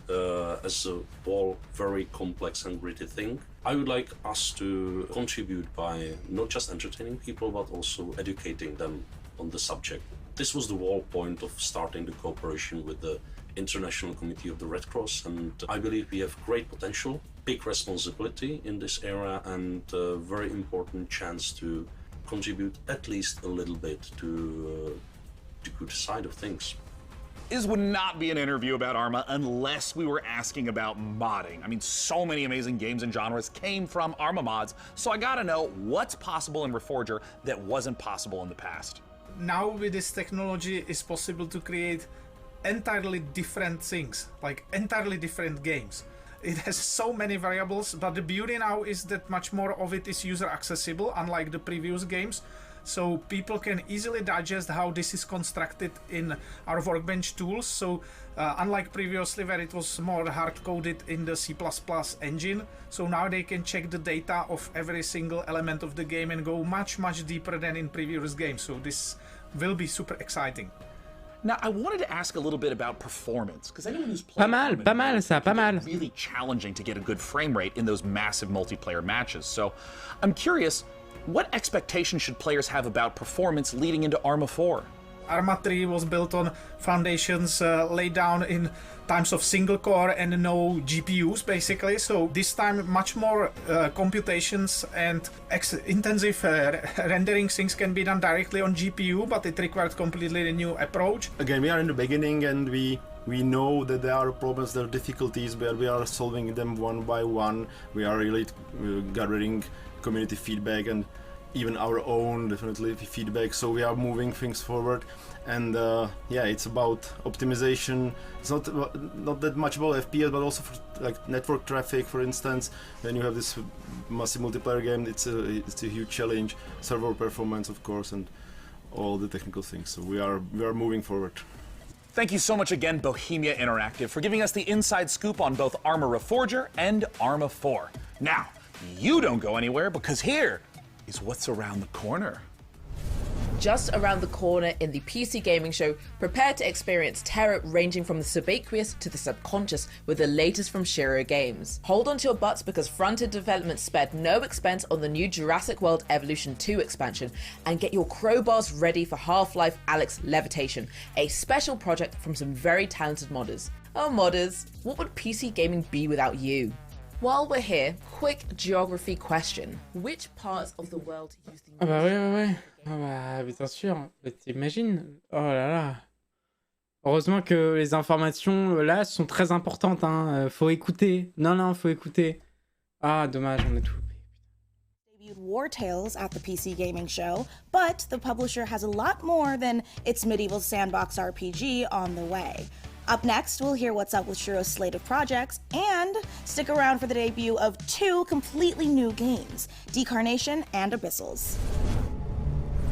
Speaker 22: as a whole very complex and gritty thing, I would like us to contribute by not just entertaining people, but also educating them on the subject. This was the whole point of starting the cooperation with the International Committee of the Red Cross, and I believe we have great potential, big responsibility in this area, and a very important chance to contribute at least a little bit to the good side of things.
Speaker 2: This would not be an interview about Arma unless we were asking about modding. I mean, so many amazing games and genres came from Arma mods, so I gotta know what's possible in Reforger that wasn't possible in the past.
Speaker 23: Now with this technology, it's possible to create entirely different things, like entirely different games. It has so many variables, but the beauty now is that much more of it is user accessible, unlike the previous games. So people can easily digest how this is constructed in our workbench tools. So unlike previously where it was more hard-coded in the C++ engine, so now they can check the data of every single element of the game and go much deeper than in previous games. So this will be super exciting.
Speaker 2: Now, I wanted to ask a little bit about performance, because anyone who's played
Speaker 1: pas mal ça, pas mal.
Speaker 2: It's really challenging to get a good frame rate in those massive multiplayer matches. So I'm curious, what expectations should players have about performance leading into Arma 4?
Speaker 23: Arma 3 was built on foundations laid down in times of single core and no GPUs basically, so this time much more computations and intensive rendering things can be done directly on GPU, but it required completely a new approach.
Speaker 8: Again, we are in the beginning and we know that there are problems, there are difficulties, but we are solving them one by one. We are really gathering community feedback and even our own definitely feedback, so we are moving things forward. And yeah, it's about optimization. It's not that much about FPS, but also for like network traffic, for instance. When you have this massive multiplayer game, it's a huge challenge. Server performance, of course, and all the technical things. So we are moving forward.
Speaker 2: Thank you so much again, Bohemia Interactive, for giving us the inside scoop on both Arma Reforger and Arma 4. Now, you don't go anywhere, because here is what's around the corner.
Speaker 18: Just around the corner in the PC gaming show, prepare to experience terror ranging from the subaqueous to the subconscious with the latest from Shiro Games. Hold on to your butts because front-end development spared no expense on the new Jurassic World Evolution 2 expansion, and get your crowbars ready for Half-Life Alyx Levitation, a special project from some very talented modders. Oh modders, what would PC gaming be without you? While we're here, quick geography question. Which parts of the world use the...
Speaker 1: Ah bah ouais. Ah bah bien sûr. T'imagines? Oh là là. Heureusement que les informations là sont très importantes. Hein. Faut écouter. Non, faut écouter. Ah dommage, on a tout loupé.
Speaker 3: Debuted War Tales at the PC Gaming Show, but the publisher has a lot more than its medieval sandbox RPG on the way. Up next, we'll hear what's up with Shiro's slate of projects, and stick around for the debut of two completely new games, Decarnation and Abyssals.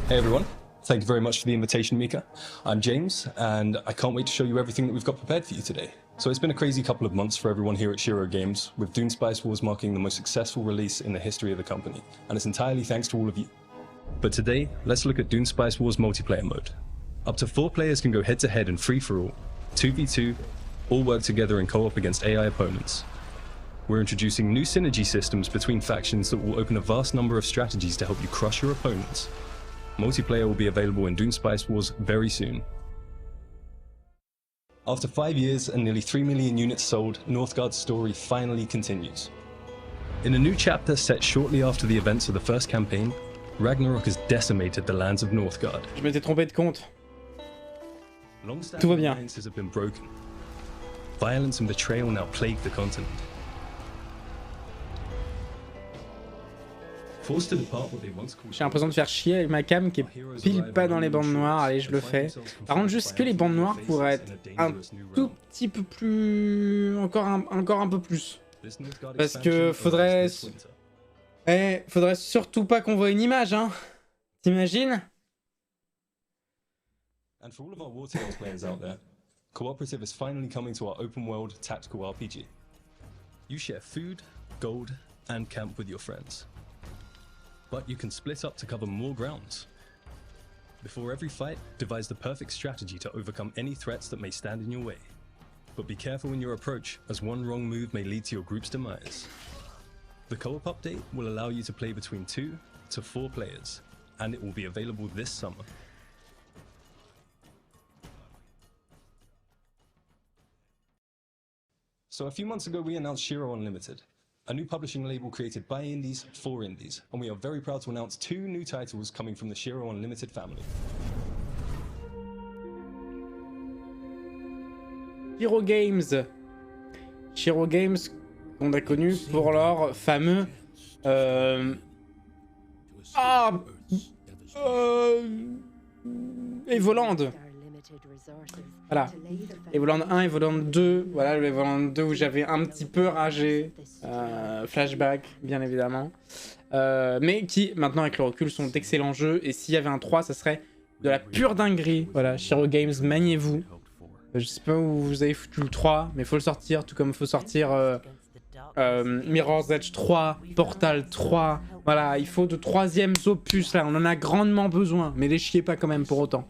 Speaker 9: Hey everyone, thank you very much for the invitation, Mika. I'm James, and I can't wait to show you everything that we've got prepared for you today. So it's been a crazy couple of months for everyone here at Shiro Games, with Dune Spice Wars marking the most successful release in the history of the company, and it's entirely thanks to all of you. But today, let's look at Dune Spice Wars multiplayer mode. Up to 4 players can go head-to-head and free-for-all, 2v2, all work together in co-op against AI opponents. We're introducing new synergy systems between factions that will open a vast number of strategies to help you crush your opponents. Multiplayer will be available in Dune Spice Wars very soon. After 5 years and nearly 3 million units sold, Northgard's story finally continues. In a new chapter set shortly after the events of the first campaign, Ragnarok has decimated the lands of Northgard.
Speaker 1: Je m'étais trompé de compte. Tout va bien.
Speaker 9: Alliances have been broken. Violence and betrayal now plague the continent. Forced to depart what they once called.
Speaker 1: J'ai l'impression de faire chier avec ma cam qui est pile pas dans les bandes noires. Allez, je le fais. Par contre, juste que les bandes noires pourraient être un tout petit peu plus... Encore un peu plus. Parce que faudrait... faudrait surtout pas qu'on voit une image, hein. T'imagines?
Speaker 9: And for all of our War Tales players out there, Cooperative is finally coming to our open world tactical RPG. You share food, gold, and camp with your friends. But you can split up to cover more grounds. Before every fight, devise the perfect strategy to overcome any threats that may stand in your way. But be careful in your approach, as one wrong move may lead to your group's demise. The co-op update will allow you to play between 2 to 4 players, and it will be available this summer. So a few months ago we announced Shiro Unlimited, a new publishing label created by indies for indies, and we are very proud to announce 2 new titles coming from the Shiro Unlimited family.
Speaker 1: Shiro Games. Shiro Games qu'on a connu pour leur fameux... Evoland. Voilà. Evoland 1, Evoland 2. Voilà, le Evoland 2 où j'avais un petit peu ragé. Flashback, bien évidemment. Mais qui, maintenant avec le recul, sont d'excellents jeux. Et s'il y avait un 3, ça serait de la pure dinguerie. Voilà, Shiro Games, maniez-vous. Je sais pas où vous avez foutu le 3, mais faut le sortir, tout comme il faut sortir Mirror's Edge 3, Portal 3. Voilà, il faut de 3e opus là, on en a grandement besoin, mais les chiez pas quand même pour autant.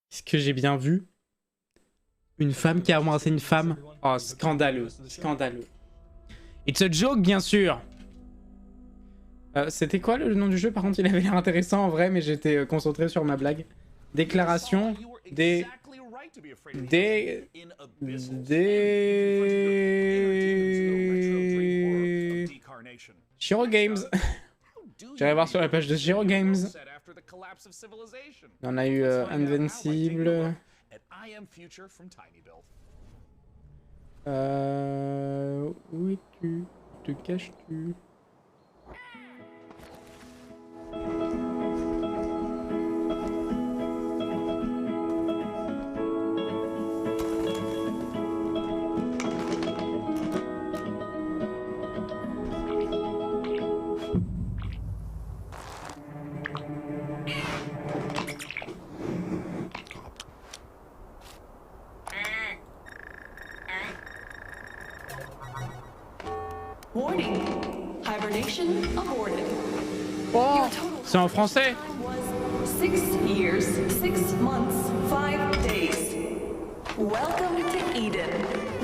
Speaker 1: Est-ce que j'ai bien vu? Une femme qui a embrassé une femme? Oh, scandaleux, scandaleux. It's a joke, bien sûr. C'était quoi le nom du jeu? Par contre, il avait l'air intéressant en vrai, mais j'étais concentré sur ma blague. Déclaration des... Shiro Games. J'irai voir sur la page de Shiro Games. On a eu Invincible. Où es-tu? Te caches-tu?
Speaker 10: Warning. Hibernation aborted.
Speaker 1: Oh, c'est en français.
Speaker 10: 6 years, 6 months, 5 days. Welcome to Eden,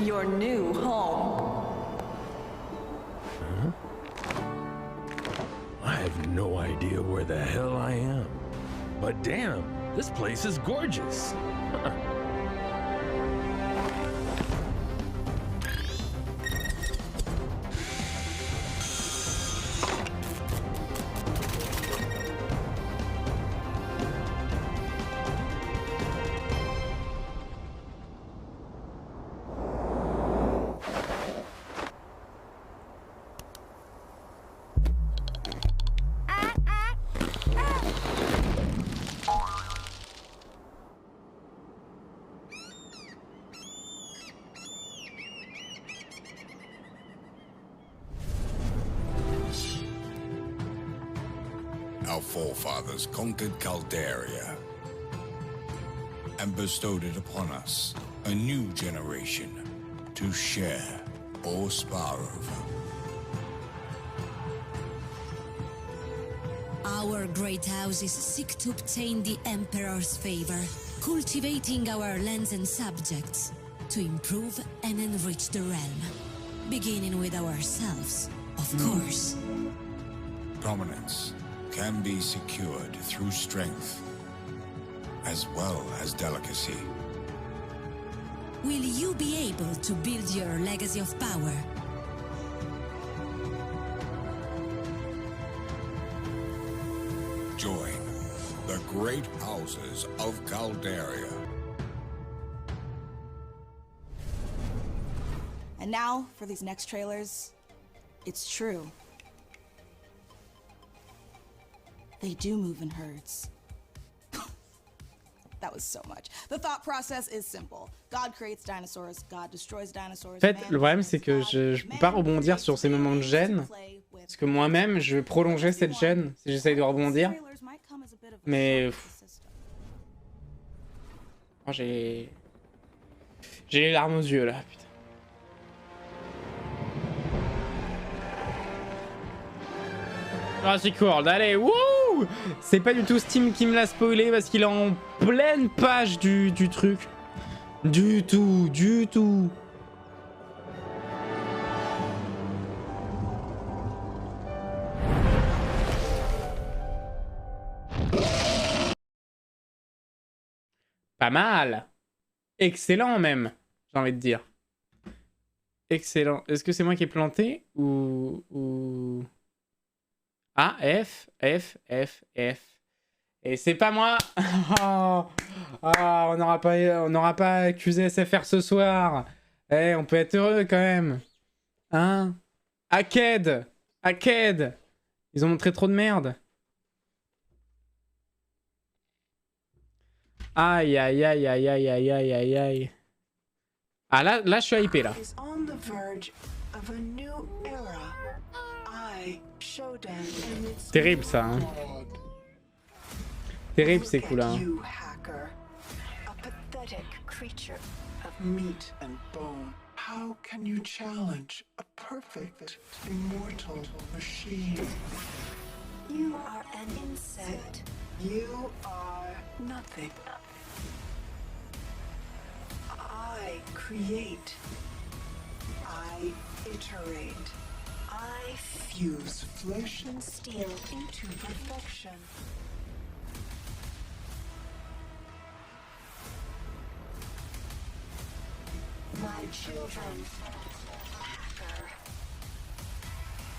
Speaker 10: your new home.
Speaker 6: I have no idea where the hell I am. But damn, this place is gorgeous.
Speaker 11: our forefathers conquered Caldaria and bestowed it upon us, a new generation, to share or spar over.
Speaker 12: Our great houses seek to obtain the Emperor's favor, cultivating our lands and subjects to improve and enrich the realm, beginning with ourselves, of course.
Speaker 11: Prominence can be secured through strength as well as delicacy.
Speaker 12: Will you be able to build your legacy of power?
Speaker 11: Join the great houses of Caldaria.
Speaker 3: And now, for these next trailers, it's true. They do move in herds. That was so much. The thought process is simple. God creates dinosaurs, God destroys dinosaurs.
Speaker 1: En fait, le problème, c'est que je peux pas rebondir sur ces moments de gêne, parce que moi-même, je vais prolonger cette gêne si j'essaye de rebondir. Mais... Oh, j'ai les larmes aux yeux, là, putain. Jurassic World, allez, wouh! C'est pas du tout Steam qui me l'a spoilé parce qu'il est en pleine page du truc. Du tout, du tout. Pas mal. Excellent même, j'ai envie de dire. Excellent. Est-ce que c'est moi qui ai planté ou... Ah, F. Et c'est pas moi. Oh, on n'aura pas accusé SFR ce soir. Eh, on peut être heureux quand même. Hein? Aked. Ils ont montré trop de merde. Aïe. Ah là je suis hypé là. Terrible ça, hein. Terrible ces coups là. Hein.
Speaker 13: How can you challenge a perfect, immortal machine? You are an insect. You are nothing. I create. I iterate. I fuse flesh and steel into perfection. My children, hacker.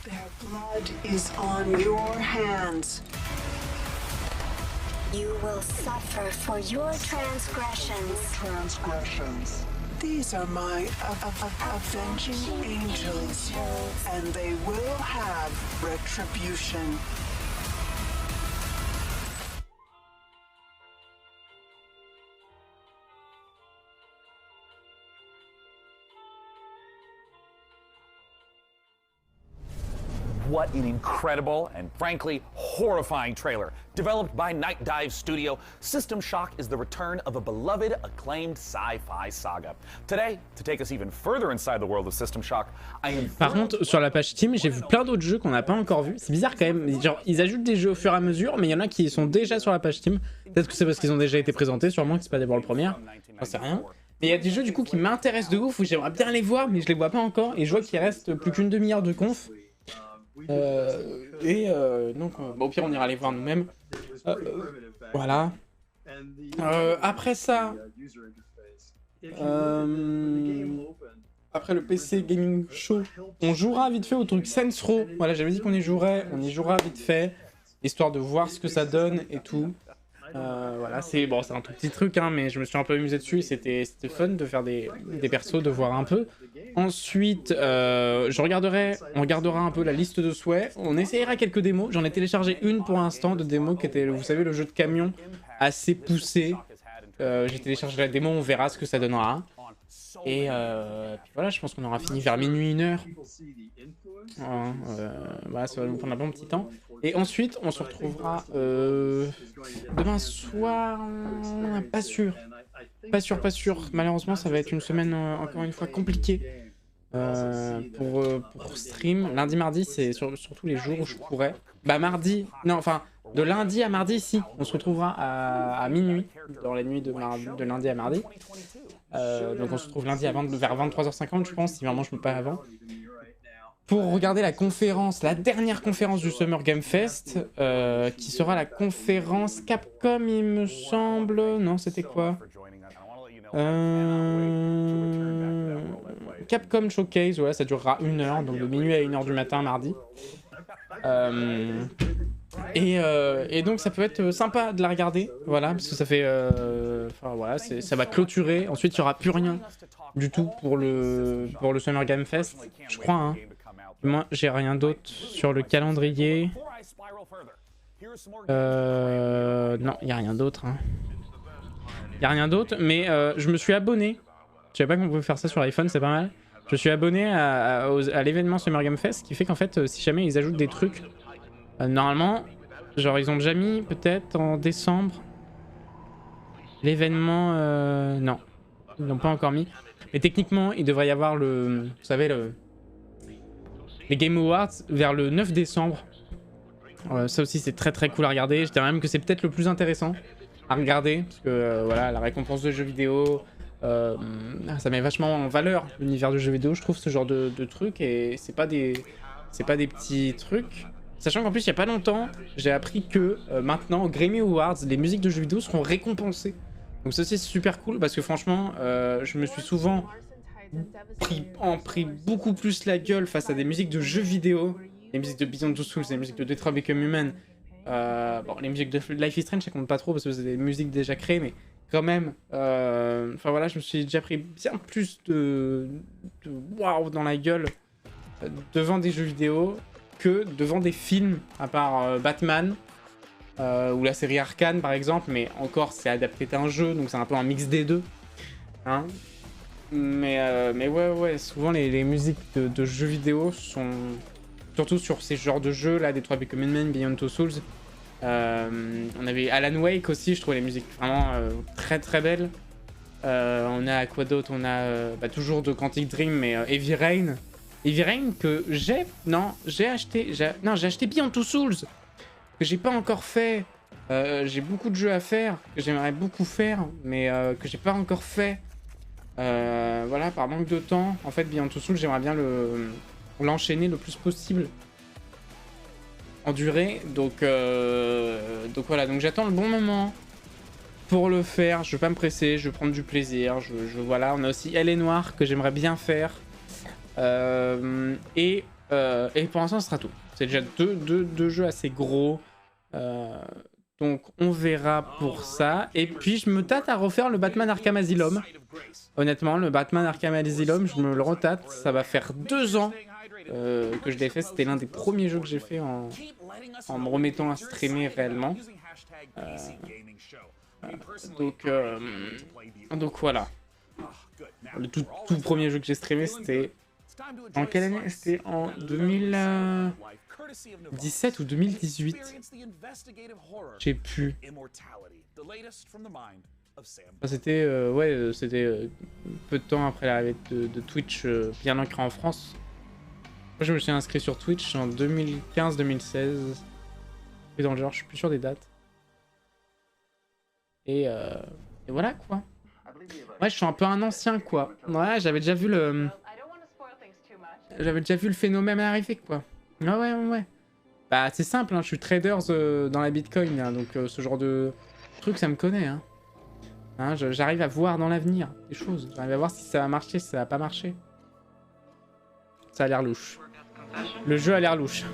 Speaker 13: Their blood is on your hands.
Speaker 24: You will suffer for your transgressions.
Speaker 13: These are my avenging angels, and they will have retribution.
Speaker 2: What an incredible and frankly horrifying trailer. Developed by Night Dive Studio, System Shock is the return of a beloved, acclaimed sci-fi saga. Today, to take us even further inside the world of System Shock, I am...
Speaker 1: Par contre, sur la page Steam, j'ai vu plein d'autres jeux qu'on n'a pas encore vus. C'est bizarre quand même. Genre, ils ajoutent des jeux au fur et à mesure, mais il y en a qui sont déjà sur la page Steam. Peut-être que c'est parce qu'ils ont déjà été présentés, sûrement que c'est pas d'abord le premier. J'en sais rien. Mais il y a des jeux du coup qui m'intéressent de ouf, où j'aimerais bien les voir, mais je les vois pas encore. Et je vois qu'il reste plus qu'une demi-heure de conf. Donc, bon, au pire, on ira les voir nous-mêmes. Voilà. Après ça, après le PC Gaming Show, on jouera vite fait au truc Saints Row. Voilà, j'avais dit qu'on y jouerait, on y jouera vite fait, histoire de voir ce que ça donne et tout. Voilà, c'est bon, c'est un tout petit truc, hein, mais je me suis un peu amusé dessus. C'était fun de faire des persos, de voir un peu. Ensuite, on regardera un peu la liste de souhaits. On essayera quelques démos. J'en ai téléchargé une pour l'instant de démo qui était, vous savez, le jeu de camion assez poussé. J'ai téléchargé la démo, on verra ce que ça donnera. Et puis voilà, je pense qu'on aura fini vers minuit, 1h. Voilà, ça va nous prendre un bon petit temps. Et ensuite, on se retrouvera demain soir. Pas sûr. Pas sûr. Malheureusement, ça va être une semaine, encore une fois, compliquée pour stream. Lundi, mardi, c'est surtout les jours où je pourrais. Bah, mardi, non, enfin, de lundi à mardi, si. On se retrouvera à minuit, dans la nuit de lundi à mardi. Donc on se retrouve lundi vers 23h50, je pense, si vraiment je peux pas avant. Pour regarder la conférence, la dernière conférence du Summer Game Fest, qui sera la conférence Capcom, il me semble. Non, c'était quoi? Capcom Showcase, ouais, ça durera 1h, donc de minuit à 1h du matin mardi. Et donc ça peut être sympa de la regarder, voilà, parce que ça fait, enfin voilà, ça va clôturer. Ensuite il y aura plus rien du tout pour le Summer Game Fest, je crois. Hein. Moi j'ai rien d'autre sur le calendrier. Non, il y a rien d'autre. Hein. Il y a rien d'autre, mais je me suis abonné. Je savais pas qu'on pouvait faire ça sur iPhone, c'est pas mal. Je suis abonné à l'événement Summer Game Fest, qui fait qu'en fait, si jamais ils ajoutent des trucs, normalement, genre ils ont déjà mis peut-être en décembre l'événement. Non, ils l'ont pas encore mis. Mais techniquement, il devrait y avoir vous savez, les Game Awards vers le 9 décembre. Ça aussi, c'est très cool à regarder. Je dirais même que c'est peut-être le plus intéressant à regarder, parce que voilà, la récompense de jeux vidéo. Ça met vachement en valeur l'univers du jeu vidéo, je trouve, ce genre de trucs, et c'est pas des petits trucs. Sachant qu'en plus, il y a pas longtemps, j'ai appris que maintenant, aux Grammy Awards, les musiques de jeux vidéo seront récompensées. Donc ça, c'est super cool, parce que franchement, je me suis souvent pris beaucoup plus la gueule face à des musiques de jeux vidéo, les musiques de Beyond Two Souls, les musiques de Detroit Become Human. Bon, les musiques de Life is Strange, ça compte pas trop, parce que c'est des musiques déjà créées, mais quand même, enfin voilà, je me suis déjà pris bien plus de waouh dans la gueule devant des jeux vidéo que devant des films, à part Batman ou la série Arcane par exemple, mais encore c'est adapté d'un jeu, donc c'est un peu un mix des deux. Hein, mais ouais, souvent les musiques de jeux vidéo sont, surtout sur ces genres de jeux là, Detroit Become Human, Beyond Two Souls. On avait Alan Wake aussi, je trouve les musiques vraiment très belles. On a quoi d'autre? On a toujours de Quantic Dream, mais Heavy Rain. Heavy Rain que j'ai acheté Beyond Two Souls, que j'ai pas encore fait. J'ai beaucoup de jeux à faire, que j'aimerais beaucoup faire, mais que j'ai pas encore fait. Voilà, par manque de temps. En fait, Beyond Two Souls, j'aimerais bien l'enchaîner le plus possible en durée, donc voilà, donc j'attends le bon moment pour le faire. Je vais pas me presser, je vais prendre du plaisir, voilà. On a aussi Elle est Noire que j'aimerais bien faire, et pour l'instant ce sera tout. C'est déjà deux jeux assez gros, donc on verra pour ça. Et puis je me tâte à refaire le Batman Arkham Asylum. Honnêtement, le Batman Arkham Asylum, je me le retâte, ça va faire 2 ans que je l'ai fait. C'était l'un des premiers jeux que j'ai fait en me remettant à streamer réellement. Donc voilà. Le tout premier jeu que j'ai streamé, c'était en quelle année? C'était en 2017 ou 2018. J'ai plus. C'était c'était peu de temps après l'arrivée de Twitch, bien ancré en France. Moi, je me suis inscrit sur Twitch en 2015-2016. Et dans le genre, je suis plus sûr des dates. Et voilà quoi. Ouais, je suis un peu un ancien quoi. Ouais, j'avais déjà vu le phénomène arriver quoi. Ouais. Bah c'est simple, hein, je suis trader dans la Bitcoin, hein, donc ce genre de truc ça me connaît. Hein. J'arrive à voir dans l'avenir des choses. J'arrive à voir si ça va marcher, si ça va pas marcher. Ça a l'air louche. Le jeu a l'air louche.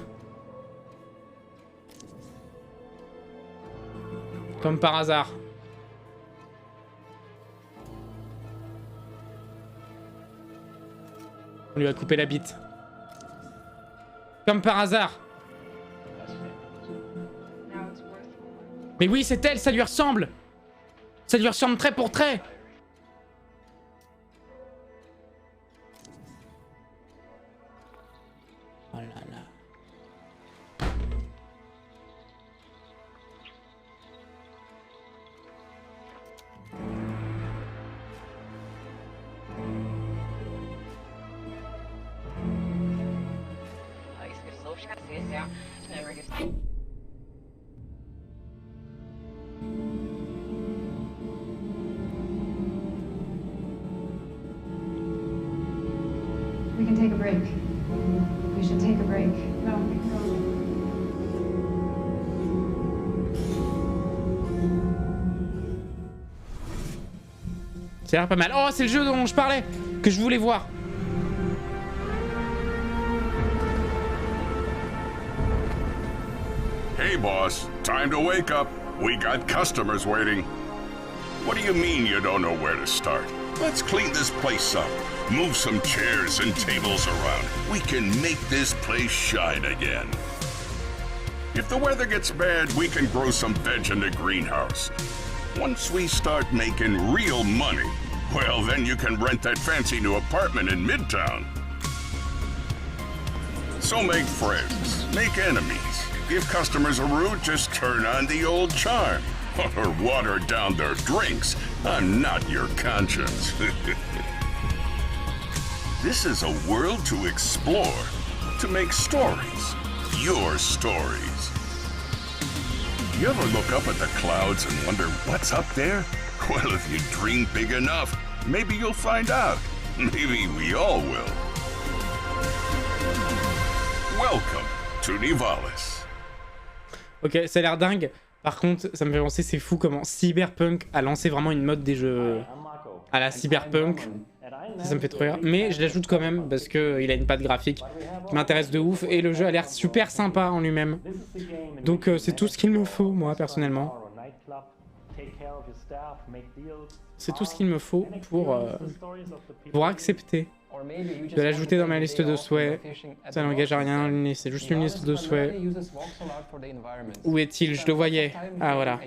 Speaker 1: Comme par hasard. On lui a coupé la bite. Comme par hasard. Mais oui, c'est elle, ça lui ressemble. Ça lui ressemble trait pour trait.
Speaker 7: We can take a break. We should take a break. No.
Speaker 1: Ça a l'air pas mal. Oh, c'est le jeu dont je parlais, que je voulais voir.
Speaker 14: Hey, boss. Time to wake up. We got customers waiting. What do you mean you don't know where to start? Let's clean this place up. Move some chairs and tables around. We can make this place shine again. If the weather gets bad, we can grow some veg in the greenhouse. Once we start making real money, well, then you can rent that fancy new apartment in Midtown. So make friends, make enemies. If customers are rude, just turn on the old charm. Or water down their drinks. I'm not your conscience. This is a world to explore, to make stories. Your stories. You ever look up at the clouds and wonder what's up there? Well, if you dream big enough, maybe you'll find out. Maybe we all will. Welcome to Nivalis.
Speaker 1: Ok, ça a l'air dingue. Par contre, ça me fait penser, c'est fou comment Cyberpunk a lancé vraiment une mode des jeux à la Cyberpunk. Ça me fait trop rire. Mais je l'ajoute quand même parce qu'il a une patte graphique qui m'intéresse de ouf. Et le jeu a l'air super sympa en lui-même. Donc c'est tout ce qu'il me faut, moi, personnellement. C'est tout ce qu'il me faut pour accepter de l'ajouter dans ma liste de souhaits. Ça n'engage à rien, c'est juste une liste de souhaits. Où est-il? Je le voyais. Ah voilà.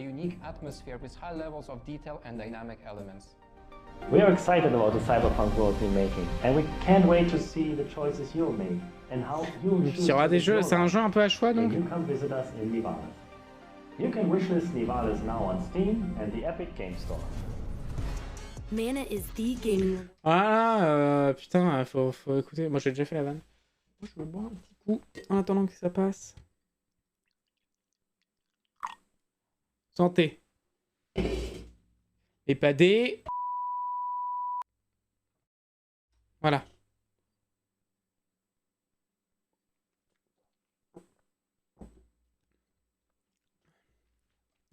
Speaker 15: We are excited about the cyberpunk world we're making, and we can't wait to see the choices you'll make and how you'll choose.
Speaker 1: Il y aura des jeux, c'est un jeu un peu à choix donc.
Speaker 15: You come visit us in Nivalis. You can wishlist Nivalis now on Steam and the Epic Game Store.
Speaker 21: Mana is the gaming.
Speaker 1: Ah putain, faut écouter. Moi j'ai déjà fait la vanne. Moi je me bois un petit coup en attendant que ça passe. Santé. Et pas des. Voilà.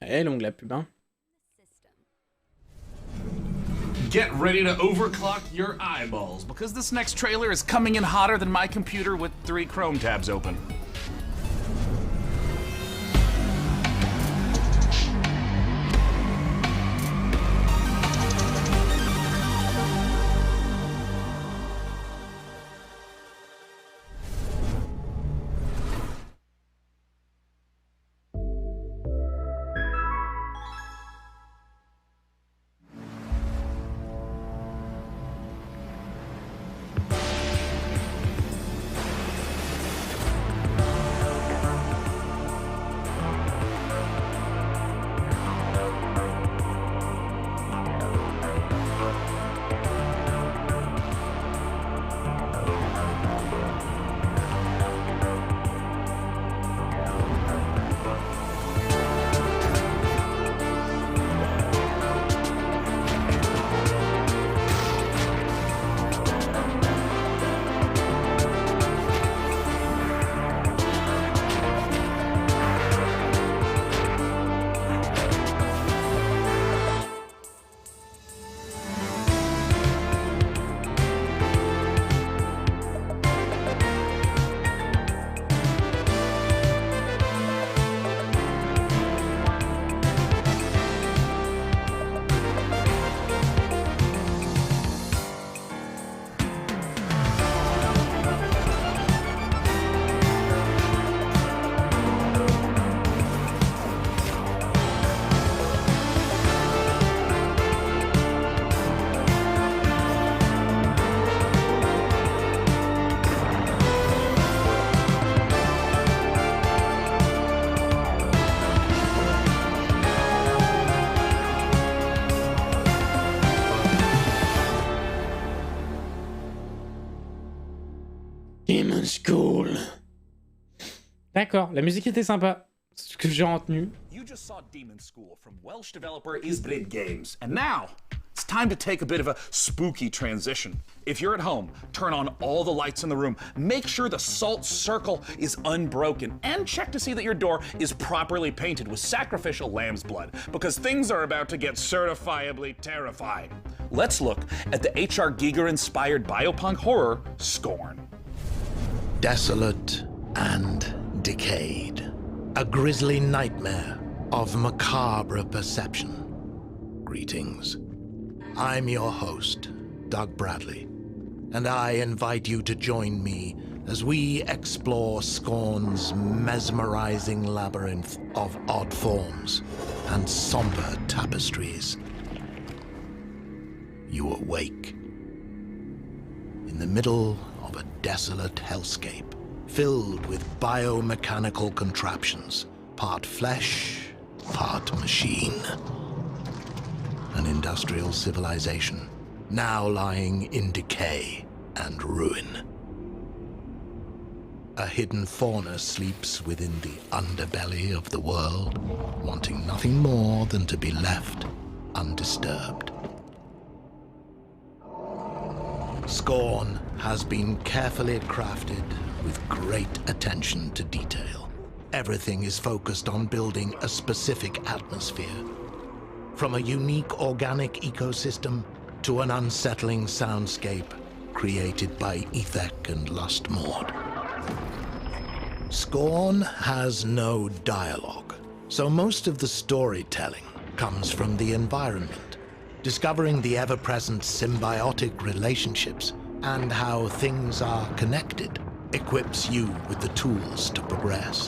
Speaker 1: Elle longue la pub, hein.
Speaker 2: Get ready to overclock your eyeballs, because this next trailer is coming in hotter than my computer with 3 Chrome tabs open.
Speaker 1: Demon School. D'accord, la musique était sympa. C'est ce que j'ai retenu.
Speaker 2: You just saw Demon School from Welsh developer Isbrid Games. And now, it's time to take a bit of a spooky transition. If you're at home, turn on all the lights in the room, make sure the salt circle is unbroken, and check to see that your door is properly painted with sacrificial lamb's blood, because things are about to get certifiably terrifying. Let's look at the H.R. Giger-inspired biopunk horror, Scorn.
Speaker 6: Desolate and decayed. A grisly nightmare of macabre perception. Greetings. I'm your host, Doug Bradley, and I invite you to join me as we explore Scorn's mesmerizing labyrinth of odd forms and somber tapestries. You awake in the middle of a desolate hellscape filled with biomechanical contraptions, part flesh, part machine. An industrial civilization now lying in decay and ruin. A hidden fauna sleeps within the underbelly of the world, wanting nothing more than to be left undisturbed. Scorn has been carefully crafted with great attention to detail. Everything is focused on building a specific atmosphere. From a unique organic ecosystem to an unsettling soundscape created by Ethek and Lustmord. Scorn has no dialogue, so most of the storytelling comes from the environment, discovering the ever-present symbiotic relationships and how things are connected equips you with the tools to progress.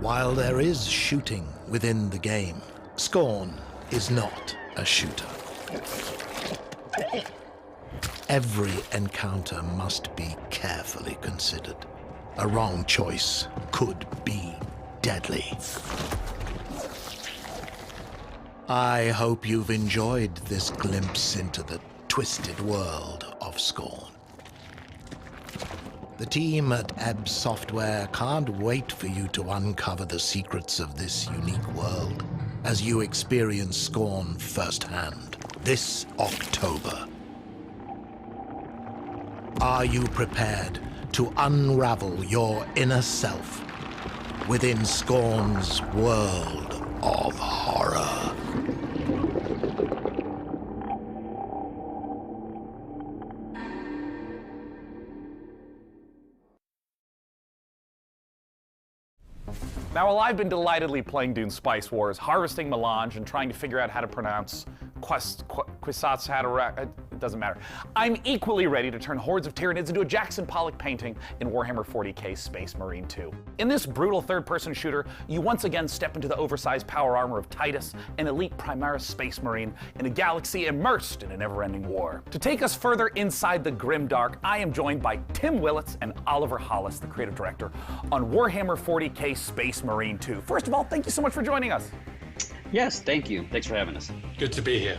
Speaker 6: While there is shooting within the game, Scorn is not a shooter. Every encounter must be carefully considered. A wrong choice could be deadly. I hope you've enjoyed this glimpse into the twisted world of Scorn. The team at Ebb Software can't wait for you to uncover the secrets of this unique world as you experience Scorn firsthand this October. Are you prepared to unravel your inner self within Scorn's world of horror?
Speaker 2: Now, while I've been delightedly playing Dune Spice Wars, harvesting melange, and trying to figure out how to pronounce it doesn't matter. I'm equally ready to turn hordes of Tyranids into a Jackson Pollock painting in Warhammer 40k Space Marine 2. In this brutal third-person shooter, you once again step into the oversized power armor of Titus, an elite Primaris Space Marine in a galaxy immersed in a never-ending war. To take us further inside the grimdark, I am joined by Tim Willits and Oliver Hollis, the creative director, on Warhammer 40k Space Marine 2. First of all, thank you so much for joining us.
Speaker 16: Yes, thank you. Thanks for having us.
Speaker 9: Good to be here.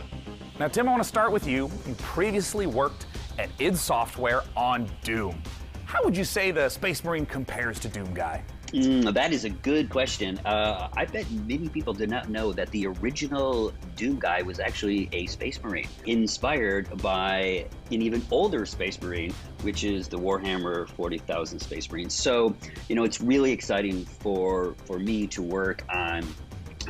Speaker 2: Now, Tim, I want to start with you. You previously worked at id Software on Doom. How would you say the Space Marine compares to Doom Guy?
Speaker 16: That is a good question. I bet many people did not know that the original Doom Guy was actually a Space Marine, inspired by an even older Space Marine, which is the Warhammer 40,000 Space Marines. So, you know, it's really exciting for me to work on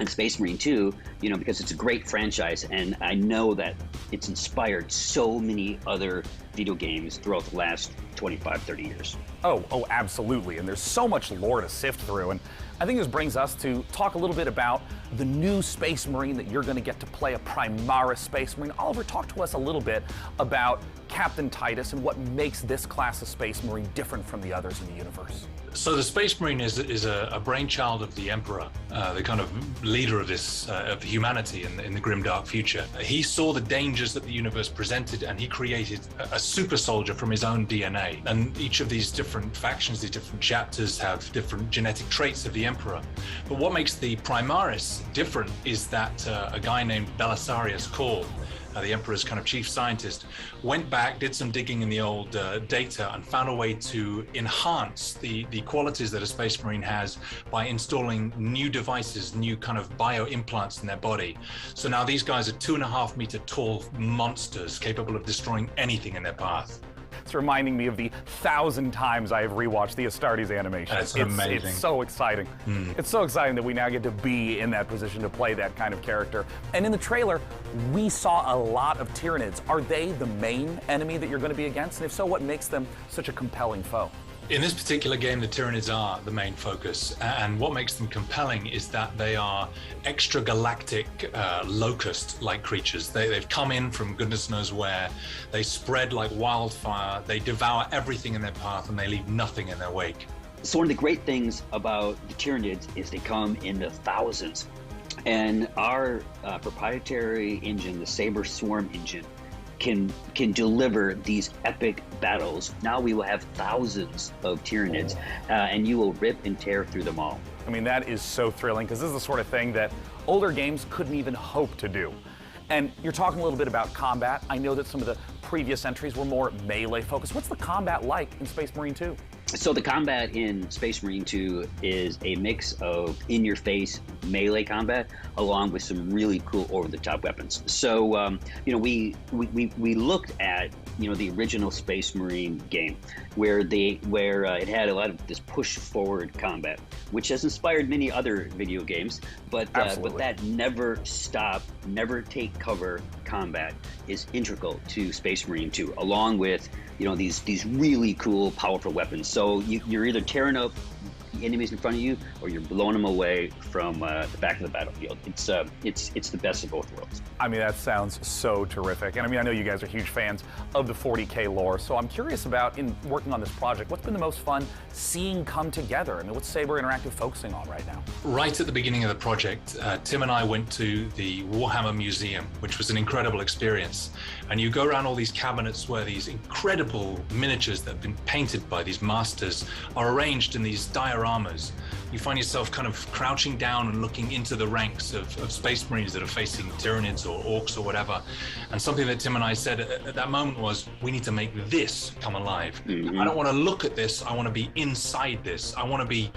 Speaker 16: Space Marine 2, you know, because it's a great franchise, and I know that it's inspired so many other video games throughout the last 25, 30 years.
Speaker 2: Oh, absolutely. And there's so much lore to sift through. And I think this brings us to talk a little bit about the new Space Marine that you're going to get to play, a Primaris Space Marine. Oliver, talk to us a little bit about Captain Titus and what makes this class of Space Marine different from the others in the universe.
Speaker 9: So the Space Marine is a brainchild of the Emperor, the kind of leader of this of humanity in the grimdark future. He saw the dangers that the universe presented, and he created a super soldier from his own DNA. And each of these different factions, these different chapters, have different genetic traits of the Emperor. But what makes the Primaris different is that a guy named Belisarius Cawl
Speaker 4: the Emperor's kind of chief scientist, went back, did some digging in the old data, and found a way to enhance the qualities that a Space Marine has by installing new devices, new kind of bio implants in their body. So now these guys are 2.5 meter tall monsters capable of destroying anything in their path.
Speaker 2: It's reminding me of the 1,000 times I have rewatched the Astartes animation.
Speaker 4: That's amazing.
Speaker 2: It's so exciting. It's so exciting that we now get to be in that position to play that kind of character. And in the trailer, we saw a lot of Tyranids. Are they the main enemy that you're going to be against? And if so, what makes them such a compelling foe?
Speaker 4: In this particular game, the Tyranids are the main focus, and what makes them compelling is that they are extragalactic locust-like creatures. They've come in from goodness knows where. They spread like wildfire. They devour everything in their path, and they leave nothing in their wake.
Speaker 16: So one of the great things about the Tyranids is they come in the thousands, and our proprietary engine, the Saber Swarm engine, can deliver these epic battles. Now we will have thousands of Tyranids, and you will rip and tear through them all.
Speaker 2: I mean, that is so thrilling, because this is the sort of thing that older games couldn't even hope to do. And you're talking a little bit about combat. I know that some of the previous entries were more melee focused. What's the combat like in Space Marine 2?
Speaker 16: So the combat in Space Marine 2 is a mix of in-your-face melee combat along with some really cool over-the-top weapons. So we looked at the original Space Marine game where it had a lot of this push-forward combat, which has inspired many other video games. But that never stop, never take cover combat is integral to Space Marine 2, along with these really cool, powerful weapons. So you're either tearing up enemies in front of you, or you're blowing them away from the back of the battlefield. It's the best of both worlds.
Speaker 2: I mean, that sounds so terrific. And I mean, I know you guys are huge fans of the 40K lore, so I'm curious about, in working on this project, what's been the most fun seeing come together? I mean, what's Saber Interactive focusing on right now?
Speaker 4: Right at the beginning of the project, Tim and I went to the Warhammer Museum, which was an incredible experience. And you go around all these cabinets where these incredible miniatures that have been painted by these masters are arranged in these dioramas. You find yourself kind of crouching down and looking into the ranks of Space Marines that are facing Tyranids or Orcs or whatever. And something that Tim and I said at that moment was, we need to make this come alive. I don't want to look at this, I want to be inside this. I want to be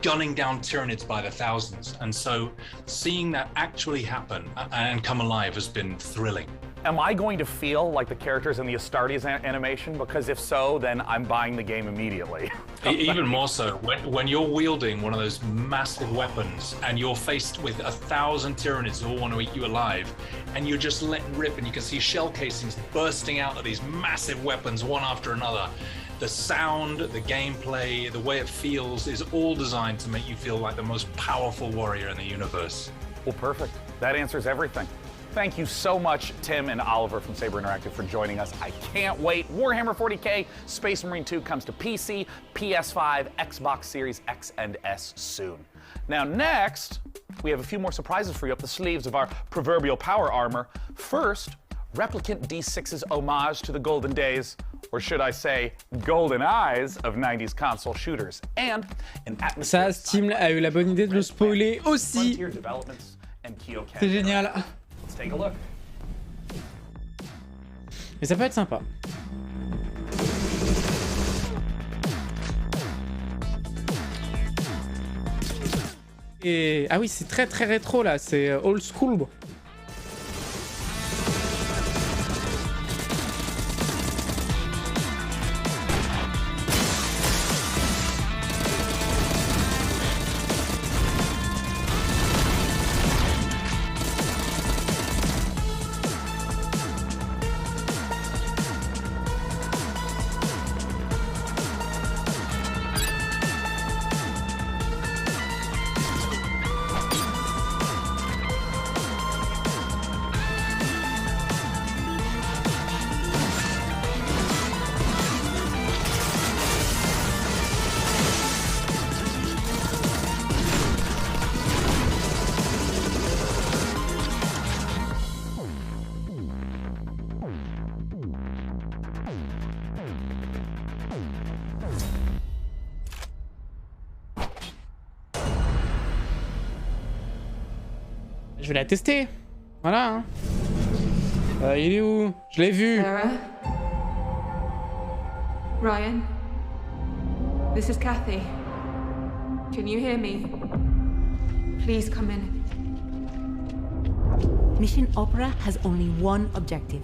Speaker 4: gunning down Tyranids by the thousands. And so seeing that actually happen and come alive has been thrilling.
Speaker 2: Am I going to feel like the characters in the Astartes animation? Because if so, then I'm buying the game immediately.
Speaker 4: Even more so, when you're wielding one of those massive weapons and you're faced with 1,000 Tyranids who all want to eat you alive, and you're just letting rip and you can see shell casings bursting out of these massive weapons one after another. The sound, the gameplay, the way it feels is all designed to make you feel like the most powerful warrior in the universe.
Speaker 2: Well, perfect. That answers everything. Thank you so much, Tim and Oliver from Saber Interactive, for joining us. I can't wait. Warhammer 40K Space Marine 2 comes to PC, PS5, Xbox Series X and S soon. Now next, we have a few more surprises for you up the sleeves of our proverbial power armor. First, Replicant D6's homage to the golden days, or should I say, golden eyes of 90s console shooters. And an
Speaker 1: Ça, Steam a eu la bonne idée de le spoiler aussi. C'est génial.
Speaker 2: Let's take a look.
Speaker 1: Mais ça peut être sympa. Et ah oui, c'est très très rétro là, c'est old school. Je vais la tester. Voilà. Hein. Il est où? Je l'ai vu.
Speaker 5: Sarah? Ryan? This is Kathy. Can you hear me? Please come in.
Speaker 17: Mission Opera has only one objective.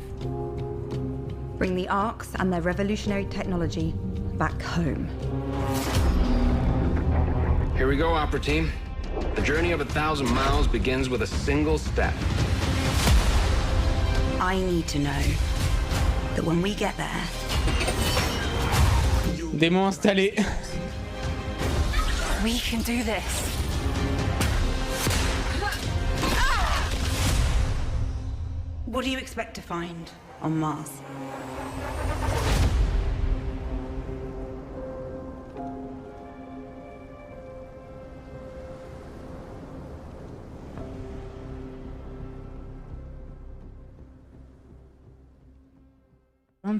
Speaker 19: Bring the Arks and their revolutionary technology back home.
Speaker 20: Here we go, Opera Team. The journey of 1,000 miles begins with a single step.
Speaker 19: I need to know that when we get there...
Speaker 1: Démon installé.
Speaker 19: We can do this. What do you expect to find on Mars?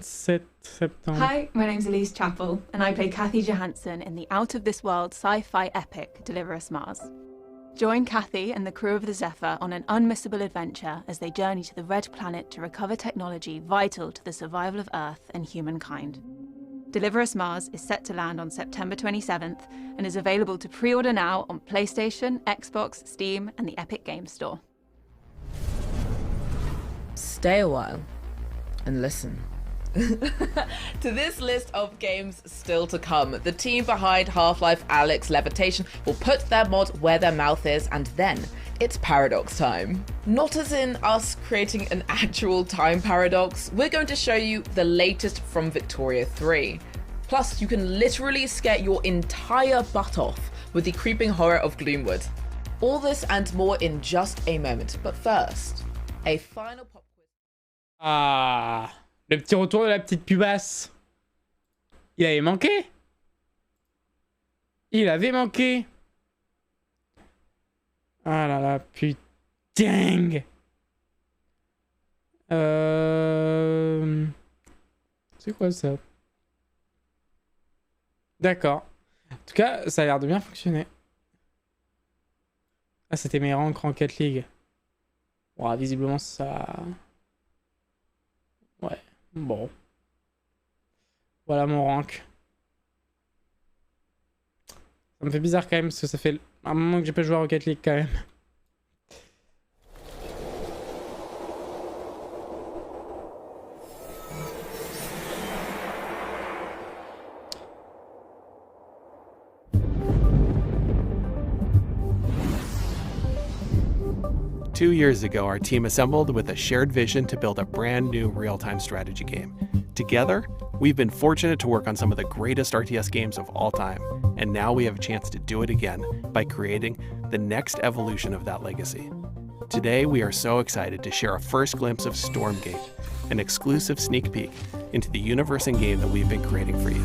Speaker 1: Septembre.
Speaker 5: Hi, my name's Elise Chappell, and I play Kathy Johansson in the out-of-this-world sci-fi epic Deliver Us Mars. Join Kathy and the crew of the Zephyr on an unmissable adventure as they journey to the Red Planet to recover technology vital to the survival of Earth and humankind. Deliver Us Mars is set to land on September 27th and is available to pre-order now on PlayStation, Xbox, Steam, and the Epic Games Store.
Speaker 18: Stay a while and listen. To this list of games still to come, the team behind Half-Life Alyx Levitation will put their mod where their mouth is, and then it's paradox time. Not as in us creating an actual time paradox, we're going to show you the latest from Victoria 3. Plus, you can literally scare your entire butt off with the creeping horror of Gloomwood. All this and more in just a moment, but first, a final pop quiz.
Speaker 1: Ah, le petit retour de la petite pubasse. Il avait manqué. Il avait manqué. Ah là là, putain. C'est quoi ça? D'accord. En tout cas, ça a l'air de bien fonctionner. Ah, c'était mes ranks Rocket League. Bon, visiblement, ça... Ouais, bon. Voilà mon rank. Ça me fait bizarre quand même, parce que ça fait un moment que j'ai pas joué à Rocket League quand même.
Speaker 25: 2 years ago, our team assembled with a shared vision to build a brand new real-time strategy game. Together, we've been fortunate to work on some of the greatest RTS games of all time, and now we have a chance to do it again by creating the next evolution of that legacy. Today, we are so excited to share a first glimpse of Stormgate, an exclusive sneak peek into the universe and game that we've been creating for you.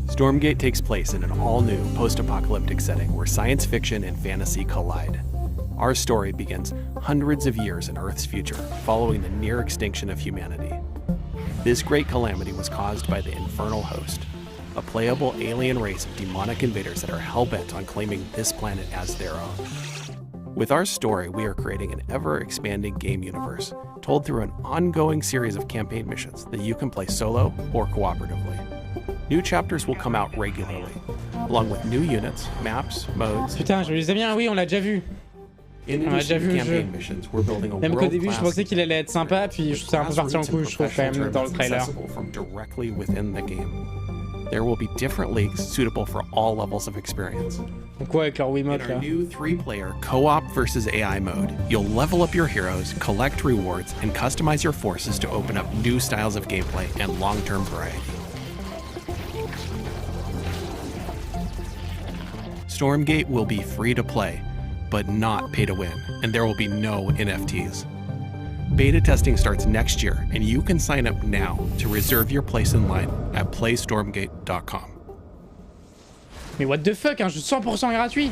Speaker 25: Stormgate takes place in an all-new post-apocalyptic setting where science fiction and fantasy collide. Our story begins hundreds of years in Earth's future, following the near extinction of humanity. This great calamity was caused by the Infernal Host, a playable alien race of demonic invaders that are hell-bent on claiming this planet as their own. With our story, we are creating an ever-expanding game universe, told through an ongoing series of campaign missions that you can play solo or cooperatively. New chapters will come out regularly, along with new units, maps, modes...
Speaker 1: Putain, je me disais bien, oui, on l'a déjà vu. On a déjà vu le jeu. Même qu'au début, je pensais qu'il allait être sympa, puis c'est un peu parti en couille, je trouve, quand même, dans le trailer.
Speaker 25: There will be different leagues suitable for all levels of experience.
Speaker 1: Donc quoi, avec leur Wiimote, là?
Speaker 25: In our new 3-player co-op versus AI mode, you'll level up your heroes, collect rewards, and customize your forces to open up new styles of gameplay and long-term variety. Stormgate will be free to play, but not pay to win, and there will be no NFTs. Beta testing starts next year, and you can sign up now to reserve your place in line at playstormgate.com.
Speaker 1: Mais what the fuck, un jeu 100% gratuit!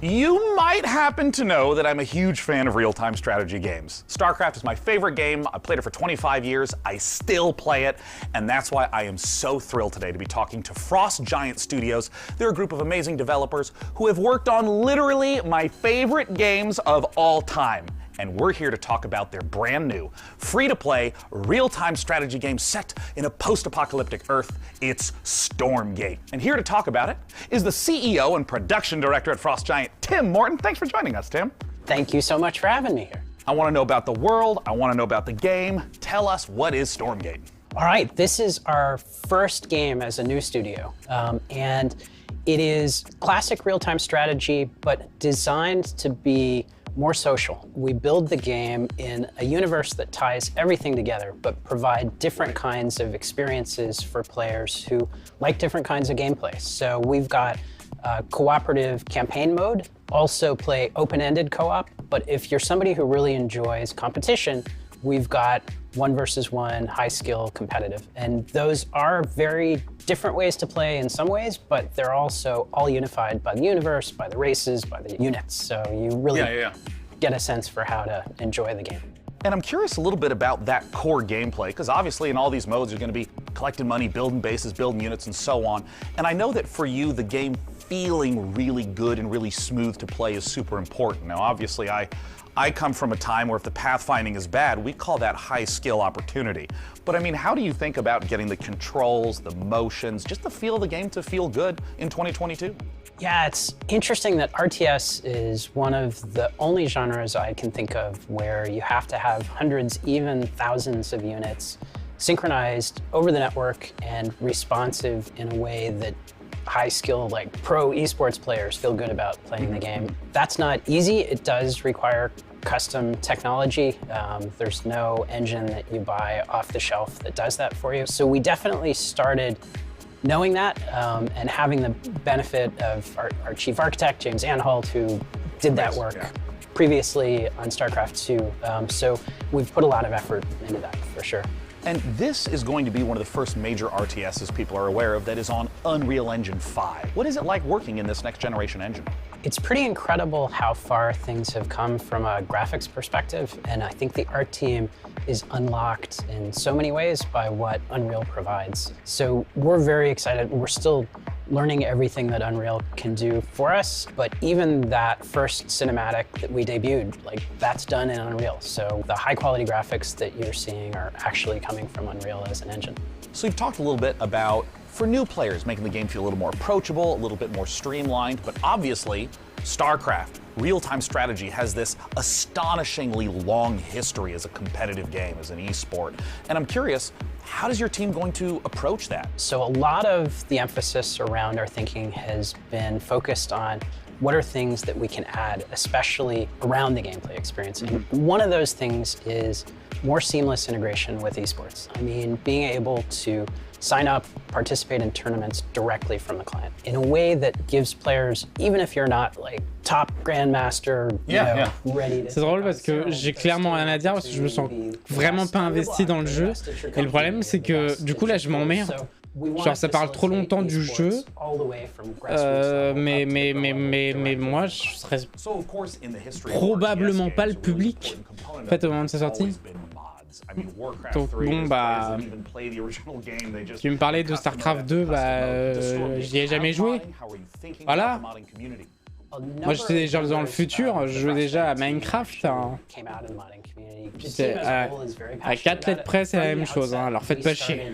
Speaker 2: You might happen to know that I'm a huge fan of real-time strategy games. StarCraft is my favorite game. I played it for 25 years. I still play it, and that's why I am so thrilled today to be talking to Frost Giant Studios. They're a group of amazing developers who have worked on literally my favorite games of all time. and we're here to talk about their brand new, free-to-play, real-time strategy game set in a post-apocalyptic Earth. It's Stormgate. And here to talk about it is the CEO and production director at Frost Giant, Tim Morton. Thanks for joining us, Tim.
Speaker 8: Thank you so much for having me here.
Speaker 2: I want to know about the world. I want to know about the game. Tell us, what is Stormgate?
Speaker 8: All right, this is our first game as a new studio, and it is classic real-time strategy, but designed to be more social. We build the game in a universe that ties everything together, but provide different kinds of experiences for players who like different kinds of gameplay. So we've got cooperative campaign mode, also play open-ended co-op, but if you're somebody who really enjoys competition, we've got 1 versus 1, high skill, competitive. And those are very different ways to play in some ways, but they're also all unified by the universe, by the races, by the units. So you really get a sense for how to enjoy the game.
Speaker 2: And I'm curious a little bit about that core gameplay, because obviously in all these modes you're going to be collecting money, building bases, building units, and so on. And I know that for you, the game feeling really good and really smooth to play is super important. Now, obviously, I come from a time where if the pathfinding is bad, we call that high skill opportunity. But I mean, how do you think about getting the controls, the motions, just the feel of the game to feel good in 2022?
Speaker 8: Yeah, it's interesting that RTS is one of the only genres I can think of where you have to have hundreds, even thousands of units synchronized over the network and responsive in a way that high skill, like pro esports players feel good about playing the game. That's not easy. It does require custom technology. There's no engine that you buy off the shelf that does that for you. So we definitely started knowing that and having the benefit of our chief architect, James Anhalt, who did that work previously on StarCraft 2. So we've put a lot of effort into that for sure.
Speaker 2: And this is going to be one of the first major RTSs people are aware of that is on Unreal Engine 5. What is it like working in this next generation engine?
Speaker 8: It's pretty incredible how far things have come from a graphics perspective, and I think the art team is unlocked in so many ways by what Unreal provides. So we're very excited. We're still learning everything that Unreal can do for us, but even that first cinematic that we debuted, like that's done in Unreal. So the high quality graphics that you're seeing are actually coming from Unreal as an engine.
Speaker 2: So you've talked a little bit about, for new players, making the game feel a little more approachable, a little bit more streamlined, but obviously StarCraft, real-time strategy, has this astonishingly long history as a competitive game, as an esport. And I'm curious, how is your team going to approach that?
Speaker 8: So a lot of the emphasis around our thinking has been focused on what are things that we can add, especially around the gameplay experience. And one of those things is more seamless integration with esports. I mean, being able to sign up, participate in tournaments directly from the client in a way that gives players, even if you're not like top grandmaster, ready to...
Speaker 1: C'est drôle parce que j'ai clairement rien à dire parce que je me sens vraiment pas investi dans le jeu. Et le problème, c'est que du coup là, je m'emmerde. Genre ça parle trop longtemps du jeu, mais moi je serais probablement pas le public en fait au moment de sa sortie. Donc bon bah, tu me parlais de StarCraft 2, bah j'y ai jamais joué. Voilà. Moi j'étais déjà dans le futur, je jouais déjà à Minecraft. Hein. À 4 lettres près, c'est la même chose, hein. Alors faites pas chier.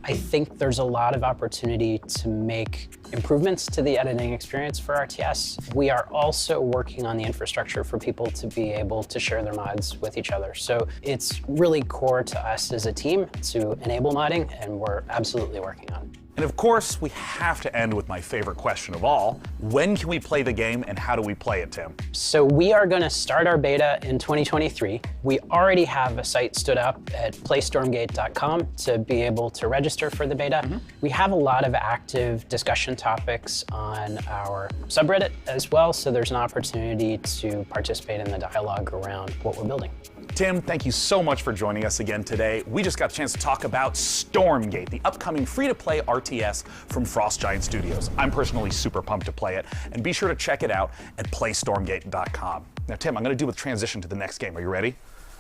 Speaker 8: I think there's a lot of opportunity to make improvements to the editing experience for RTS. We are also working on the infrastructure for people to be able to share their mods with each other. So it's really core to us as a team to enable modding, and we're absolutely working on it.
Speaker 2: And of course, we have to end with my favorite question of all. When can we play the game and how do we play it, Tim?
Speaker 8: So we are going to start our beta in 2023. We already have a site stood up at playstormgate.com to be able to register for the beta. We have a lot of active discussion topics on our subreddit as well, so there's an opportunity to participate in the dialogue around what we're building.
Speaker 2: Tim, thank you so much for joining us again today. We just got a chance to talk about Stormgate, the upcoming free-to-play RTS from Frost Giant Studios. I'm personally super pumped to play it, and be sure to check it out at playstormgate.com. Now, Tim, I'm going to do a transition to the next game. Are you ready?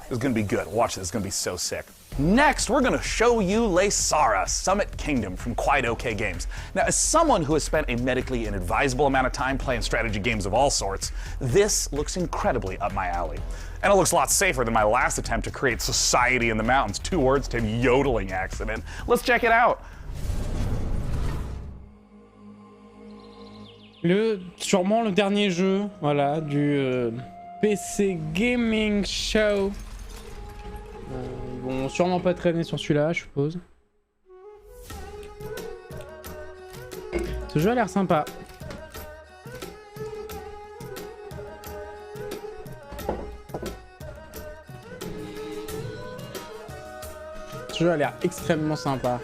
Speaker 2: This is gonna be good. Watch this, it's gonna be so sick. Next, we're gonna show you Le Sara, Summit Kingdom from Quite OK Games. Now, as someone who has spent a medically inadvisable amount of time playing strategy games of all sorts, this looks incredibly up my alley. And it looks a lot safer than my last attempt to create society in the mountains. 2 words to yodeling accident. Let's check it out.
Speaker 1: Sûrement le dernier jeu, voilà, du PC Gaming Show. Ils vont sûrement pas traîner sur celui-là, je suppose. Ce jeu a l'air sympa. Ce jeu a l'air extrêmement sympa.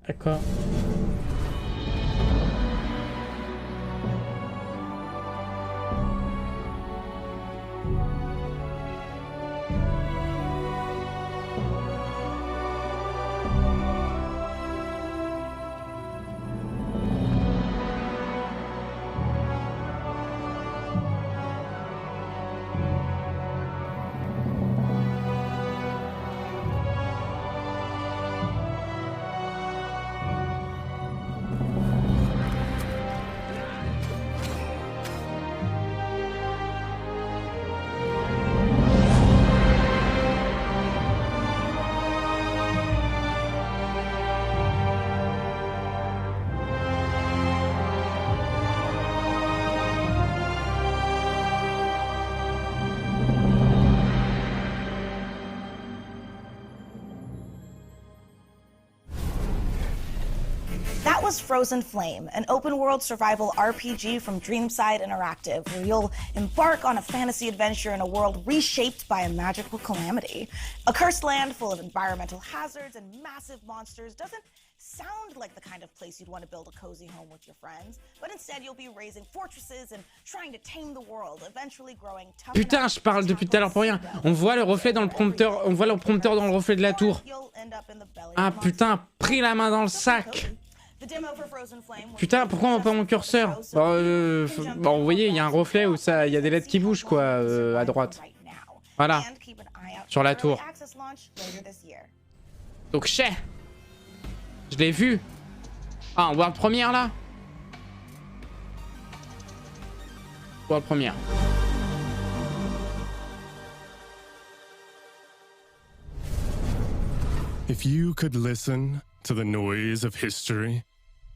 Speaker 1: D'accord.
Speaker 3: That was Frozen Flame, an open-world survival RPG from Dreamside Interactive, where you'll embark on a fantasy adventure in a world reshaped by a magical calamity. A cursed land full of environmental hazards and massive monsters doesn't sound like the kind of place you'd want to build a cozy home with your friends, but instead you'll be raising fortresses and trying to tame the world, eventually growing tough.
Speaker 1: Putain, je parle depuis tout à l'heure pour rien. On voit le reflet dans le prompteur, on voit le prompteur dans le reflet de la tour. Ah putain, pris la main dans le sac. Putain, pourquoi on voit pas mon curseur? Bon, vous voyez, il y a un reflet où ça, il y a des lettres qui bougent quoi, à droite. Voilà, sur la tour. Donc je l'ai vu. Ah, en World Premiere là. World Premiere.
Speaker 10: If you could listen to the noise of history,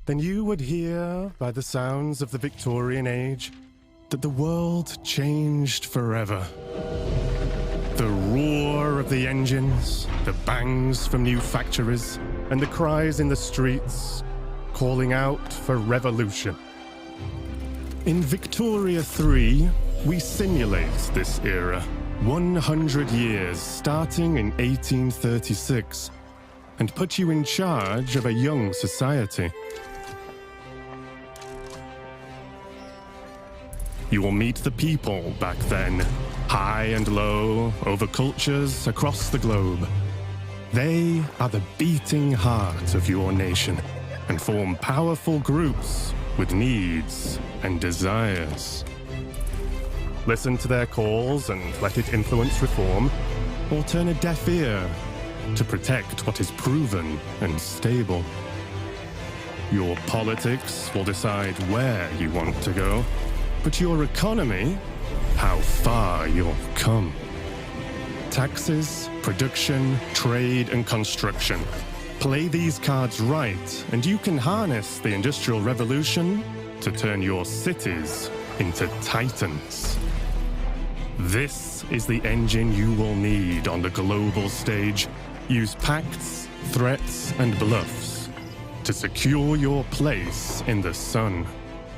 Speaker 10: then you would hear by the sounds of the Victorian age that the world changed forever. The roar of the engines, the bangs from new factories, and the cries in the streets calling out for revolution. In Victoria 3, we simulate this era, 100 years starting in 1836, and put you in charge of a young society. You will meet the people back then, high and low, over cultures across the globe. They are the beating heart of your nation and form powerful groups with needs and desires. Listen to their calls and let it influence reform, or turn a deaf ear to protect what is proven and stable. Your politics will decide where you want to go, but your economy, how far you'll come. Taxes, production, trade, and construction. Play these cards right, and you can harness the Industrial Revolution to turn your cities into titans. This is the engine you will need on the global stage. Use pacts, threats, and bluffs to secure your place in the sun.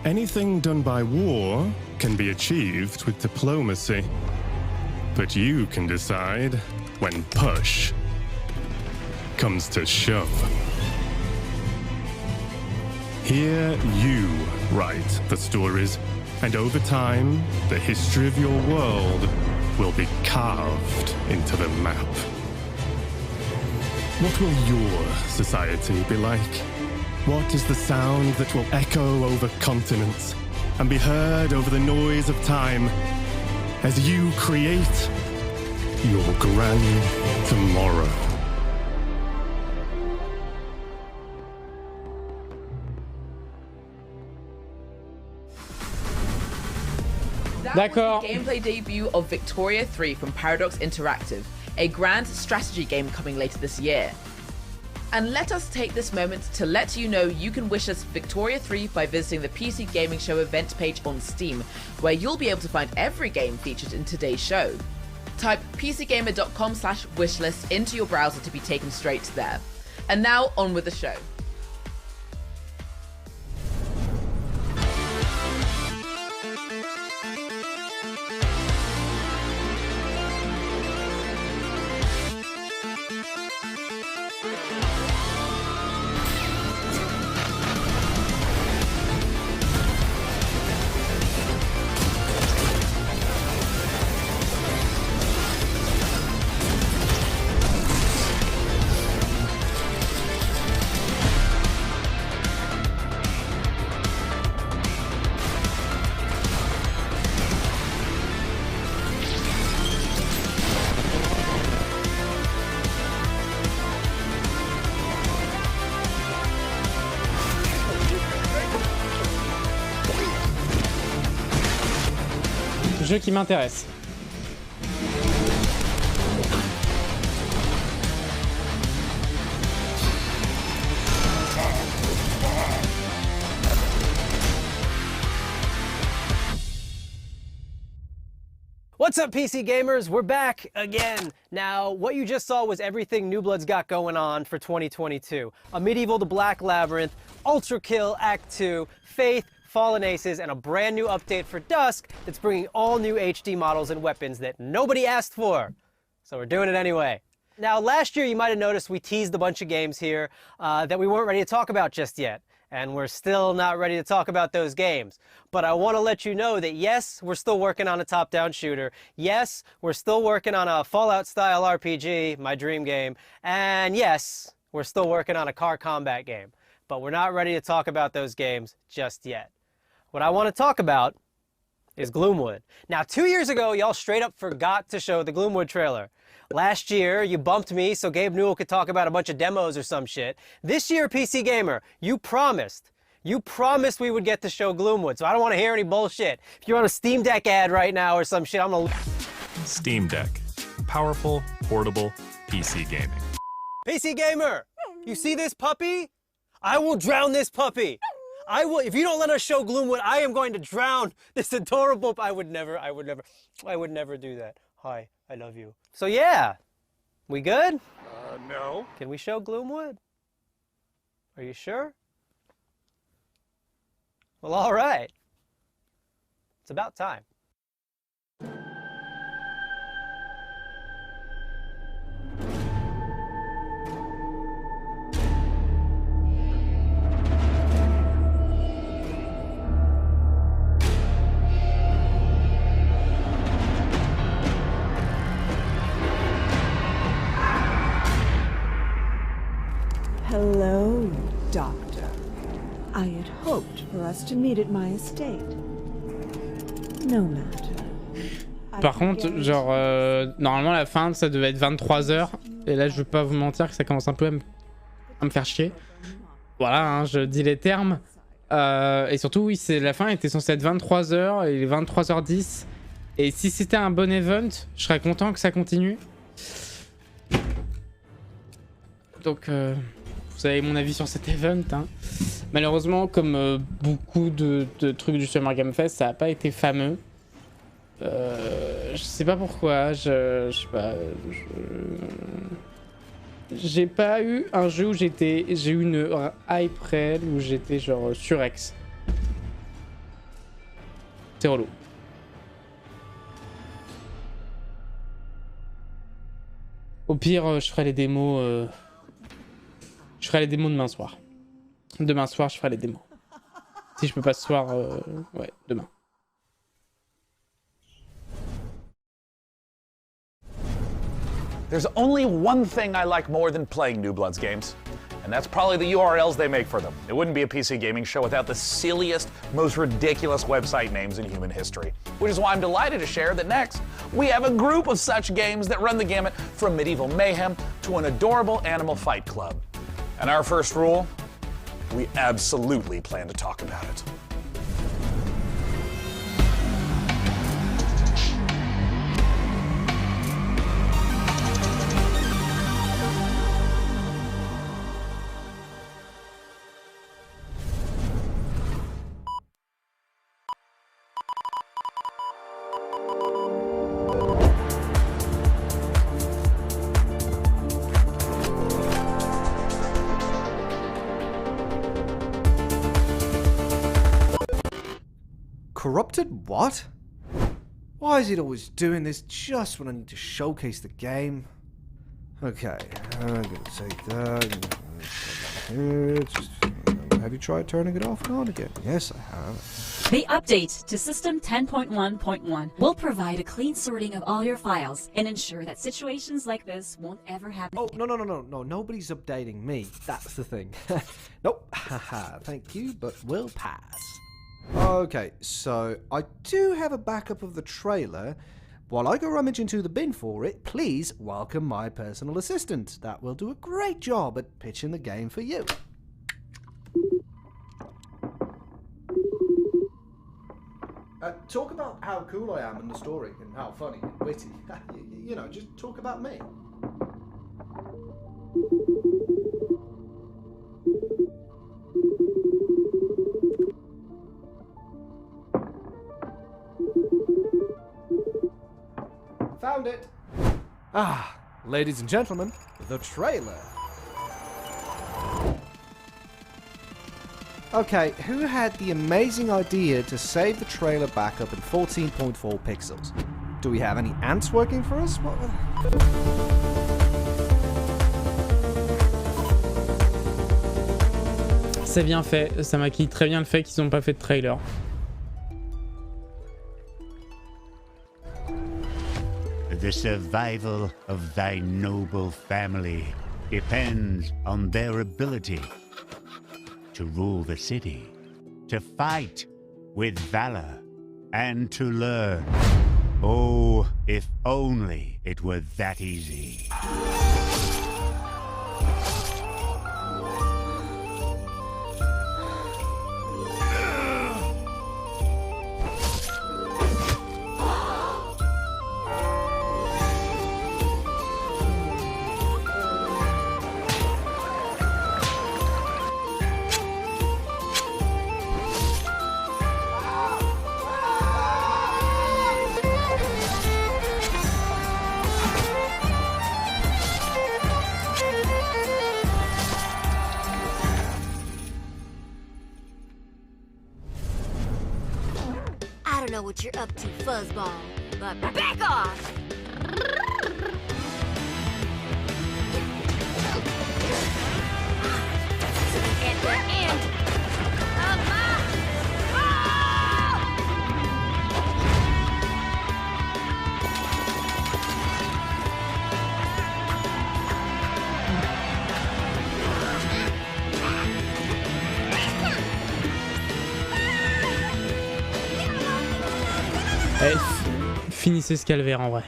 Speaker 10: Anything done by war can be achieved with diplomacy. But you can decide when push comes to shove. Here you write the stories, and over time, the history of your world will be carved into the map. What will your society be like? What is the sound that will echo over continents and be heard over the noise of time as you create your grand tomorrow?
Speaker 18: That was the gameplay debut of Victoria 3 from Paradox Interactive, a grand strategy game coming later this year. And let us take this moment to let you know you can wish us Victoria 3 by visiting the PC Gaming Show event page on Steam, where you'll be able to find every game featured in today's show. Type pcgamer.com/wishlist into your browser to be taken straight there. And now on with the show.
Speaker 1: Jeu qui m'intéresse.
Speaker 11: What's up, PC gamers? We're back again. Now, what you just saw was everything New Blood's got going on for 2022. A Medieval the Black Labyrinth, Ultra Kill Act 2, Faith, Fallen Aces, and a brand new update for Dusk that's bringing all new HD models and weapons that nobody asked for. So we're doing it anyway. Now, last year you might have noticed we teased a bunch of games here that we weren't ready to talk about just yet. And we're still not ready to talk about those games. But I want to let you know that yes, we're still working on a top-down shooter. Yes, we're still working on a Fallout-style RPG, my dream game. And yes, we're still working on a car combat game. But we're not ready to talk about those games just yet. What I want to talk about is Gloomwood. Now, 2 years ago, y'all straight up forgot to show the Gloomwood trailer. Last year, you bumped me so Gabe Newell could talk about a bunch of demos or some shit. This year, PC Gamer, you promised we would get to show Gloomwood, so I don't want to hear any bullshit. If you're on a Steam Deck ad right now or some shit, I'm gonna...
Speaker 12: Steam Deck. Powerful, portable, PC gaming.
Speaker 11: PC Gamer, you see this puppy? I will drown this puppy. I will, if you don't let us show Gloomwood, I am going to drown this adorable, I would never do that. Hi, I love you. So yeah, we good?
Speaker 12: No.
Speaker 11: Can we show Gloomwood? Are you sure? Well, all right. It's about time.
Speaker 22: Hello, Doctor. I had hoped for us to meet at my estate. No matter.
Speaker 1: Par contre, genre, normalement la fin ça devait être 23h. Et là, je veux pas vous mentir que ça commence un peu à me faire chier. Voilà, hein, je dis les termes. Et surtout, oui, la fin était censée être 23h et il est 23h10. Et si c'était un bon event, je serais content que ça continue. Donc, vous avez mon avis sur cet event. Hein. Malheureusement, comme beaucoup de trucs du Summer Game Fest, ça n'a pas été fameux. Je sais pas pourquoi. Je sais pas. J'ai pas eu un jeu où j'ai eu une hype réelle où j'étais genre surex. C'est relou. Au pire, je ferai les démos. Je ferai les démos demain soir. Demain soir, je ferai les démos. Si je peux pas ce soir, ouais, demain.
Speaker 2: There's only one thing I like more than playing New Bloods games, and that's probably the URLs they make for them. It wouldn't be a PC gaming show without the silliest, most ridiculous website names in human history. Which is why I'm delighted to share that next, we have a group of such games that run the gamut from medieval mayhem to an adorable animal fight club. And our first rule, we absolutely plan to talk about it.
Speaker 7: Corrupted what? Why is it always doing this just when I need to showcase the game? Okay, I'm gonna take that. Have you tried turning it off and on again? Yes, I have.
Speaker 13: The update to System 10.1.1 will provide a clean sorting of all your files and ensure that situations like this won't ever happen.
Speaker 7: Oh, no, nobody's updating me. That's the thing. Nope, haha, thank you, but we'll pass. Okay, so I do have a backup of the trailer. While I go rummage into the bin for it, please welcome my personal assistant. That will do a great job at pitching the game for you. Talk about how cool I am in the story and how funny and witty. You know, just talk about me. Found it. Ah, ladies and gentlemen, the trailer. Okay, who had the amazing idea to save the trailer backup in 14.4 pixels? Do we have any ants working for us? What?
Speaker 1: C'est bien fait, ça maquille très bien le fait qu'ils n'ont pas fait de trailer.
Speaker 14: The survival of thy noble family depends on their ability to rule the city, to fight with valor, and to learn. Oh, if only it were that easy.
Speaker 21: I don't know what you're up to, fuzzball, but back off! At the end of my
Speaker 1: Eh, finissez ce calvaire en vrai.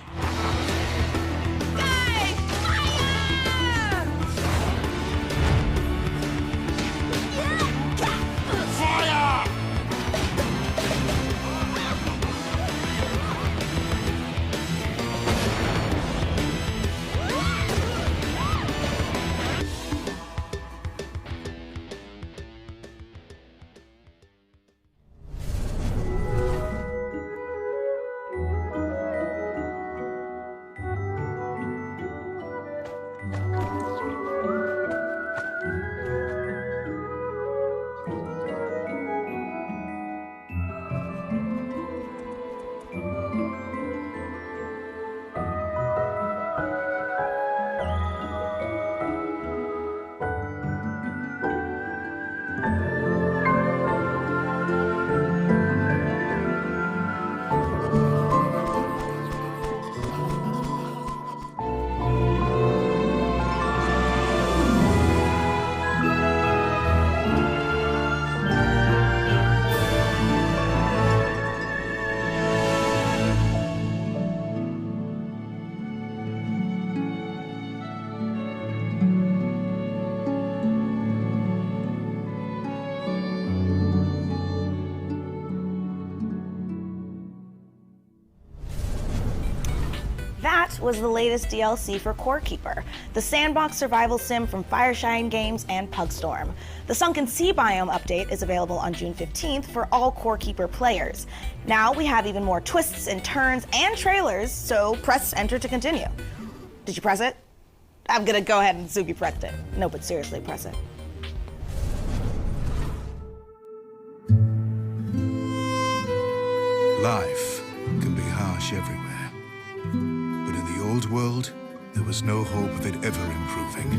Speaker 3: was the latest DLC for Core Keeper, the sandbox survival sim from Fireshine Games and Pugstorm. The Sunken Sea biome update is available on June 15th for all Core Keeper players. Now we have even more twists and turns and trailers, so press enter to continue. Did you press it? I'm gonna go ahead and assume you pressed it. No, but seriously, press it.
Speaker 6: Life can be harsh everywhere, but in the old world, there was no hope of it ever improving.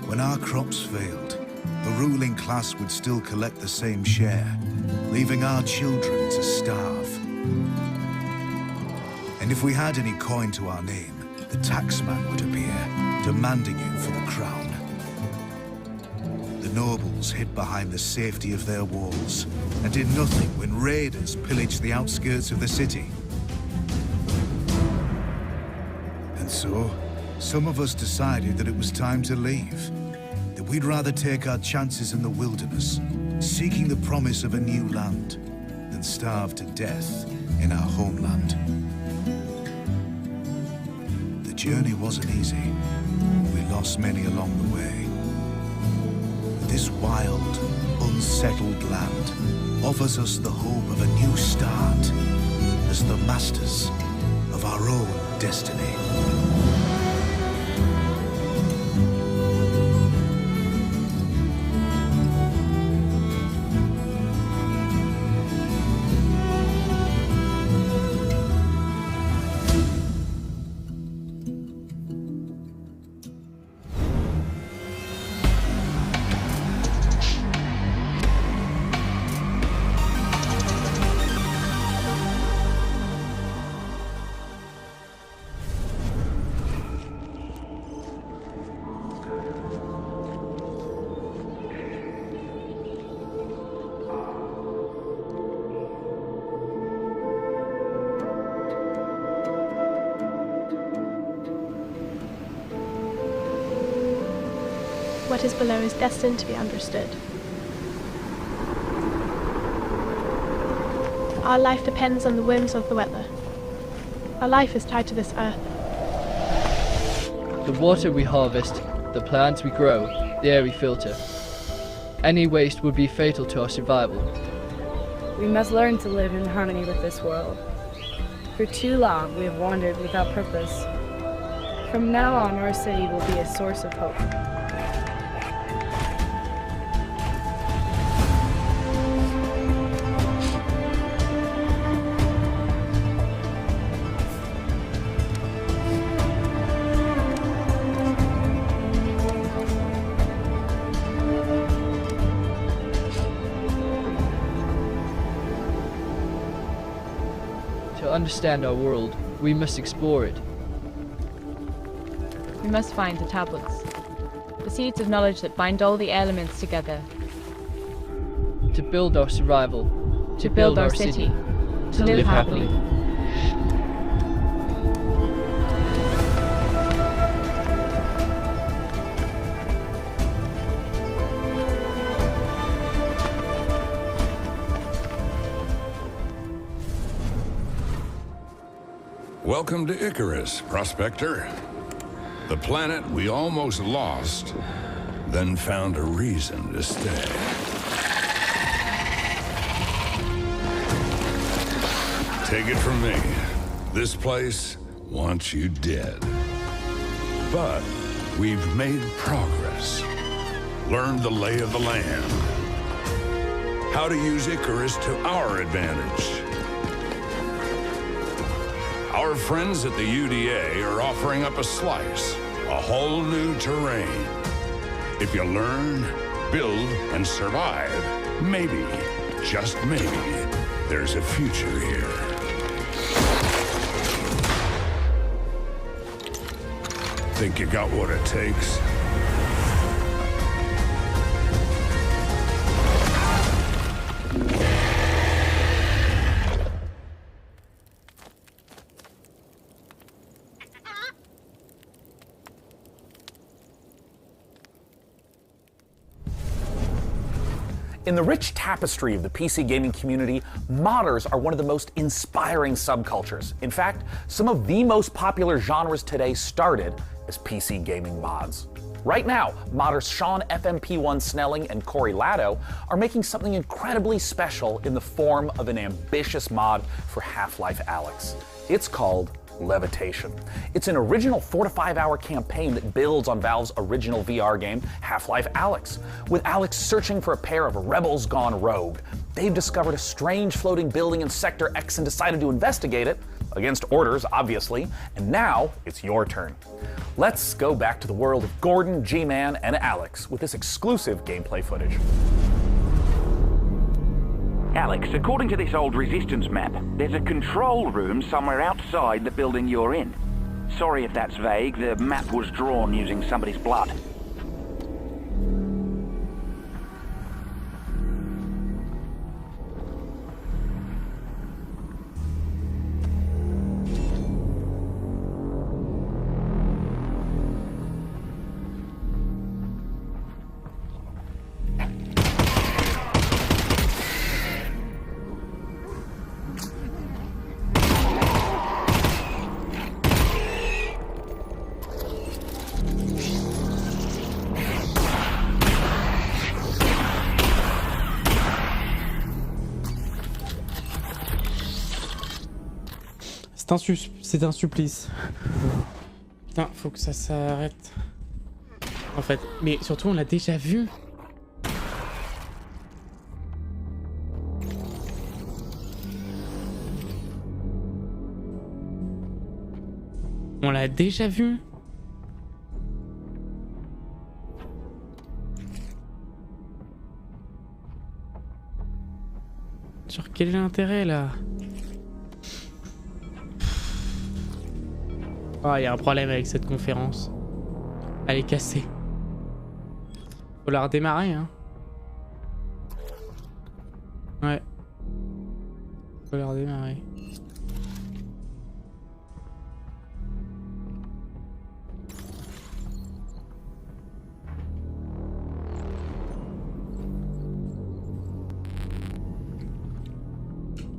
Speaker 6: When our crops failed, the ruling class would still collect the same share, leaving our children to starve. And if we had any coin to our name, the taxman would appear, demanding it for the crown. The nobles hid behind the safety of their walls and did nothing when raiders pillaged the outskirts of the city. And so, some of us decided that it was time to leave, that we'd rather take our chances in the wilderness, seeking the promise of a new land, than starve to death in our homeland. The journey wasn't easy. We lost many along the way. This wild, unsettled land offers us the hope of a new start as the masters of our own destiny.
Speaker 9: What is below is destined to be understood. Our life depends on the whims of the weather. Our life is tied to this earth.
Speaker 15: The water we harvest, the plants we grow, the air we filter. Any waste would be fatal to our survival.
Speaker 23: We must learn to live in harmony with this world. For too long we have wandered without purpose. From now on, our city will be a source of hope.
Speaker 15: To understand our world, we must explore it.
Speaker 24: We must find the tablets, the seeds of knowledge that bind all the elements together.
Speaker 15: To build our survival.
Speaker 24: To build our city. To live happily.
Speaker 26: Welcome to Icarus, Prospector. The planet we almost lost, then found a reason to stay. Take it from me, this place wants you dead. But we've made progress, learned the lay of the land, how to use Icarus to our advantage. Our friends at the UDA are offering up a slice, a whole new terrain. If you learn, build, and survive, maybe, just maybe, there's a future here. Think you got what it takes?
Speaker 2: In the rich tapestry of the PC gaming community, modders are one of the most inspiring subcultures. In fact, some of the most popular genres today started as PC gaming mods. Right now, modders Sean FMP1 Snelling and Corey Latto are making something incredibly special in the form of an ambitious mod for Half-Life Alyx. It's called Levitation. It's an original 4 to 5 hour campaign that builds on Valve's original VR game, Half-Life Alyx. With Alyx searching for a pair of rebels gone rogue, they've discovered a strange floating building in Sector X and decided to investigate it, against orders, obviously, and now it's your turn. Let's go back to the world of Gordon, G-Man, and Alyx with this exclusive gameplay footage.
Speaker 4: Alyx, according to this old Resistance map, there's a control room somewhere outside the building you're in. Sorry if that's vague, the map was drawn using somebody's blood.
Speaker 1: C'est un supplice. Putain, faut que ça s'arrête. En fait, mais surtout on l'a déjà vu. On l'a déjà vu. Genre quel est l'intérêt là? Ah, il y a un problème avec cette conférence. Elle est cassée. Faut la redémarrer, hein. Ouais. Faut la redémarrer.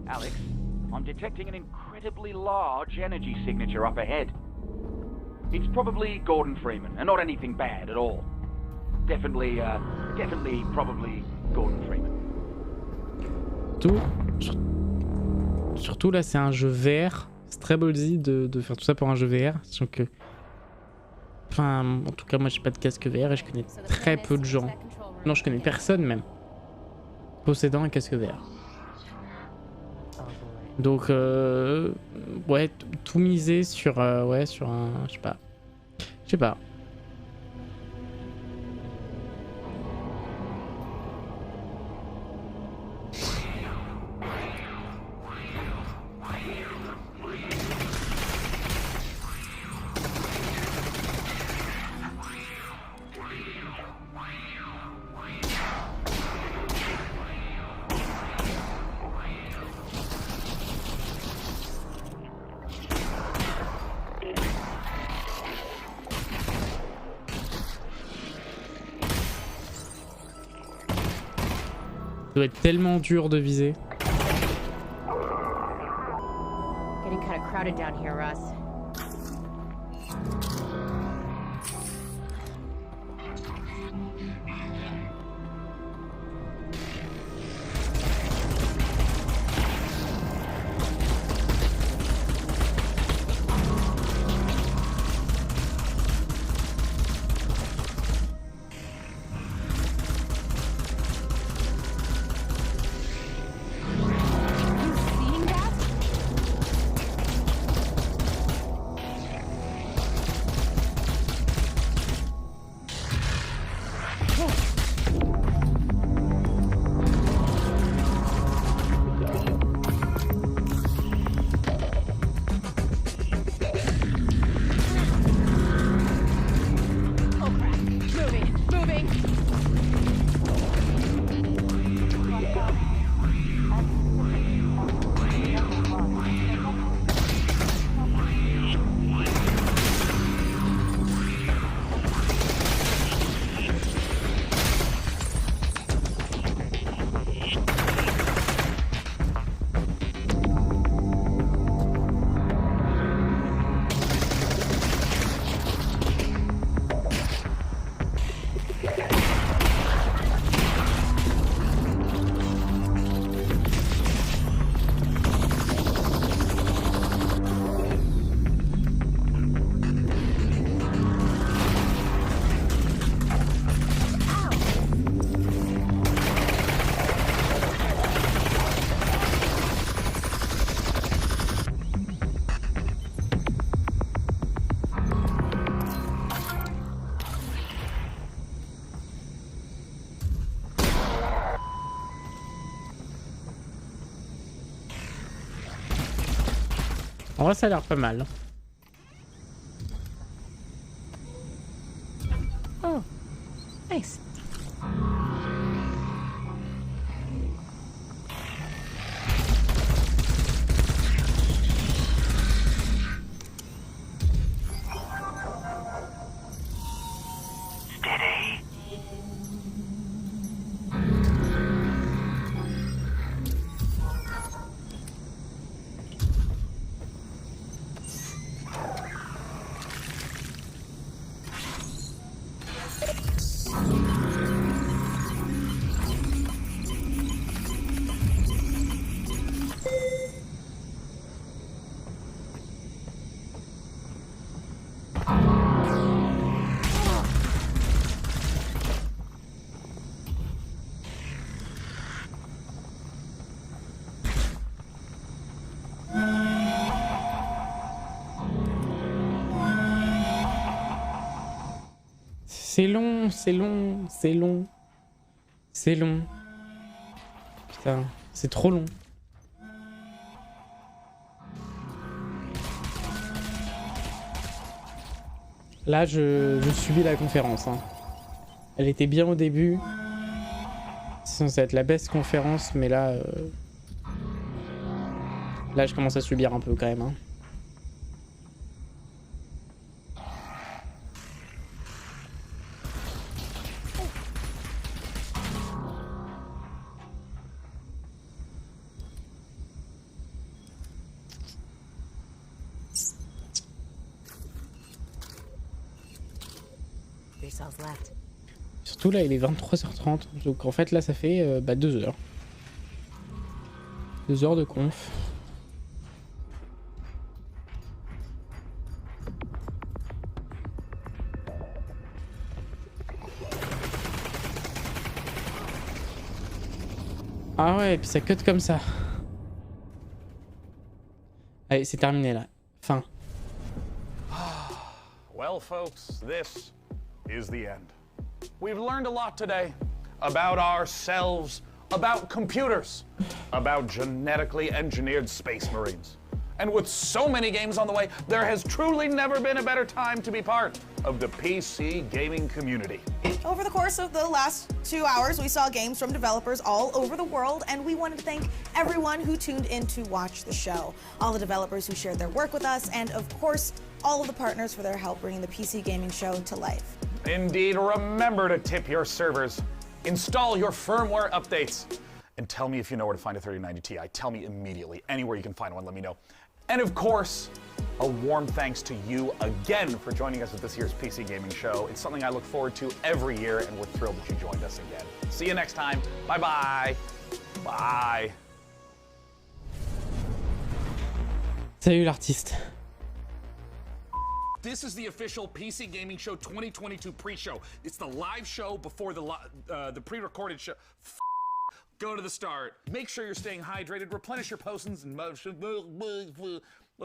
Speaker 4: Alyx, I'm detecting an incredibly large energy signature up ahead. It's probably Gordon Freeman, and not anything bad at all. Definitely, probably Gordon Freeman.
Speaker 1: Surtout là, c'est un jeu VR. C'est très ballsy de faire tout ça pour un jeu VR. Sachant que... Enfin, en tout cas, moi j'ai pas de casque VR et je connais très peu de gens. Non, je connais personne même. Possédant un casque VR. Donc, ouais, tout miser sur, ouais, sur un, je sais pas. Ça doit être tellement dur de viser.
Speaker 5: Getting kind of crowded down here, Russ.
Speaker 1: En vrai, ça a l'air pas mal.
Speaker 24: Oh, nice.
Speaker 1: C'est long, c'est long, c'est long. C'est long. Putain, c'est trop long. Là, je subis la conférence. Hein. Elle était bien au début. C'est censé être la best conférence, mais là... Là, je commence à subir un peu quand même. Hein. Surtout là, il est 23h30. Donc en fait, là, ça fait 2 heures. 2 heures de conf. Ah ouais, et puis ça cut comme ça. Allez, c'est terminé là. Fin.
Speaker 2: Well, folks, this is the end. We've learned a lot today about ourselves, about computers, about genetically engineered space marines. And with so many games on the way, there has truly never been a better time to be part of the PC gaming community.
Speaker 3: Over the course of the last 2 hours, we saw games from developers all over the world, and we wanted to thank everyone who tuned in to watch the show. All the developers who shared their work with us, and of course, all of the partners for their help bringing the PC gaming show to life.
Speaker 2: Indeed, remember to tip your servers, install your firmware updates, and tell me if you know where to find a 3090 Ti. Tell me immediately. Anywhere you can find one, let me know. And of course, a warm thanks to you again for joining us at this year's PC Gaming Show. It's something I look forward to every year, and we're thrilled that you joined us again. See you next time. Bye-bye. Bye.
Speaker 1: Salut l'artiste.
Speaker 8: This is the official PC Gaming Show 2022 pre-show. It's the live show before the pre-recorded show. Go to the start. Make sure you're staying hydrated. Replenish your potions and let's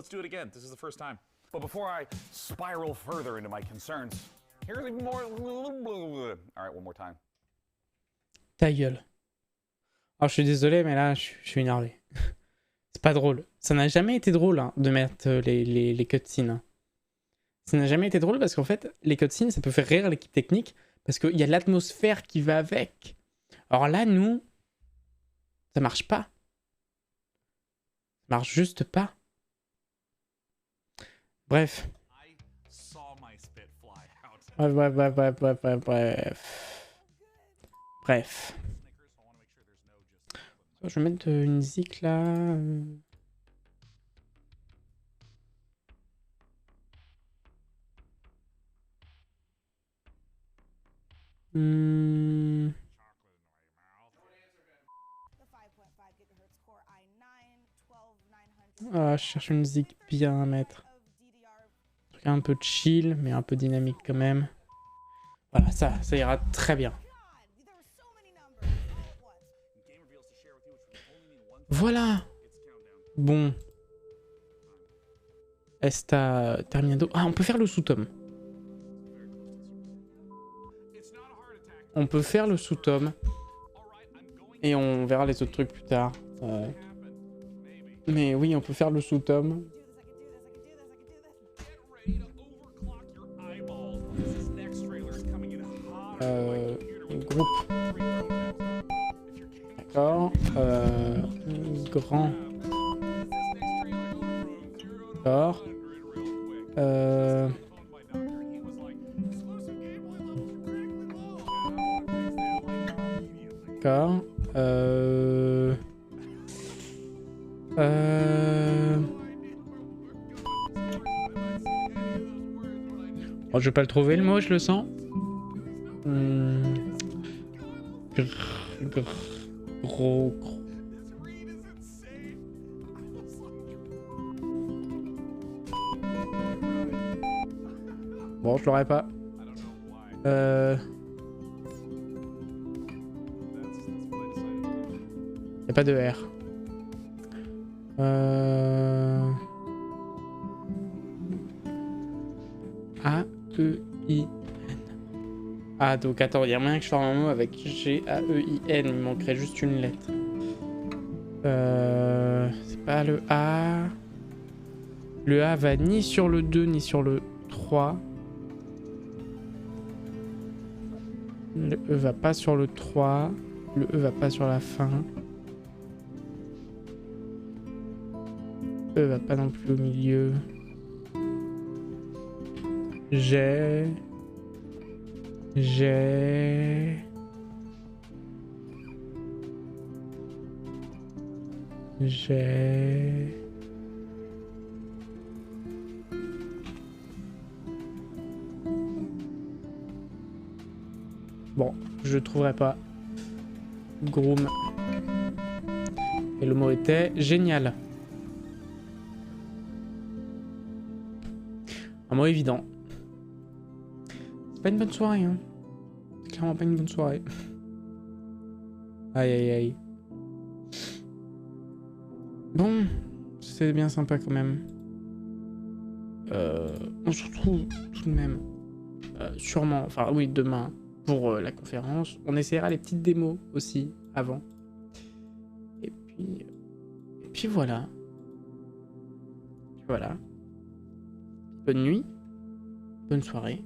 Speaker 8: do it again. This is the first time.
Speaker 2: But before I spiral further into my concerns, here's even more. All right, one more time.
Speaker 1: Ta gueule. Alors je suis désolé, mais là je suis énervé. C'est pas drôle. Ça n'a jamais été drôle hein, de mettre les cutscenes. Hein. Ça n'a jamais été drôle parce qu'en fait, les cutscenes, ça peut faire rire l'équipe technique parce qu'il y a l'atmosphère qui va avec. Alors là, nous, ça marche pas. Ça marche juste pas. Bref. Bref. Je vais mettre une zik là. Ah, je cherche une zik bien à mettre. Un peu chill, mais un peu dynamique quand même. Voilà, ça ira très bien. Voilà. Bon. Está terminado. Ah, on peut faire le sous-tome. On peut faire le sous-tome. Et on verra les autres trucs plus tard. Mais oui, on peut faire le sous-tome. Groupe. D'accord. Grand. D'accord. D'accord. Oh, je vais pas le trouver le mot, je le sens. Gros. Bon, je l'aurais pas. Y a pas de R. A-E-I-N. Ah, donc attends, il y a moyen que je forme un mot avec G-A-E-I-N. Il manquerait juste une lettre. C'est pas le A. Le A va ni sur le 2 ni sur le 3. Le E va pas sur le 3. Le E va pas sur la fin. E va pas non plus au milieu. J'ai... Bon, je trouverai pas. Groom. Et le mot était génial. Un mot évident. C'est pas une bonne soirée, hein. C'est clairement pas une bonne soirée. Aïe aïe aïe. Bon, c'est bien sympa quand même. On se retrouve tout de même. Sûrement, enfin oui, demain pour la conférence. On essaiera les petites démos aussi avant. Et puis voilà. Voilà. Bonne nuit. Bonne soirée.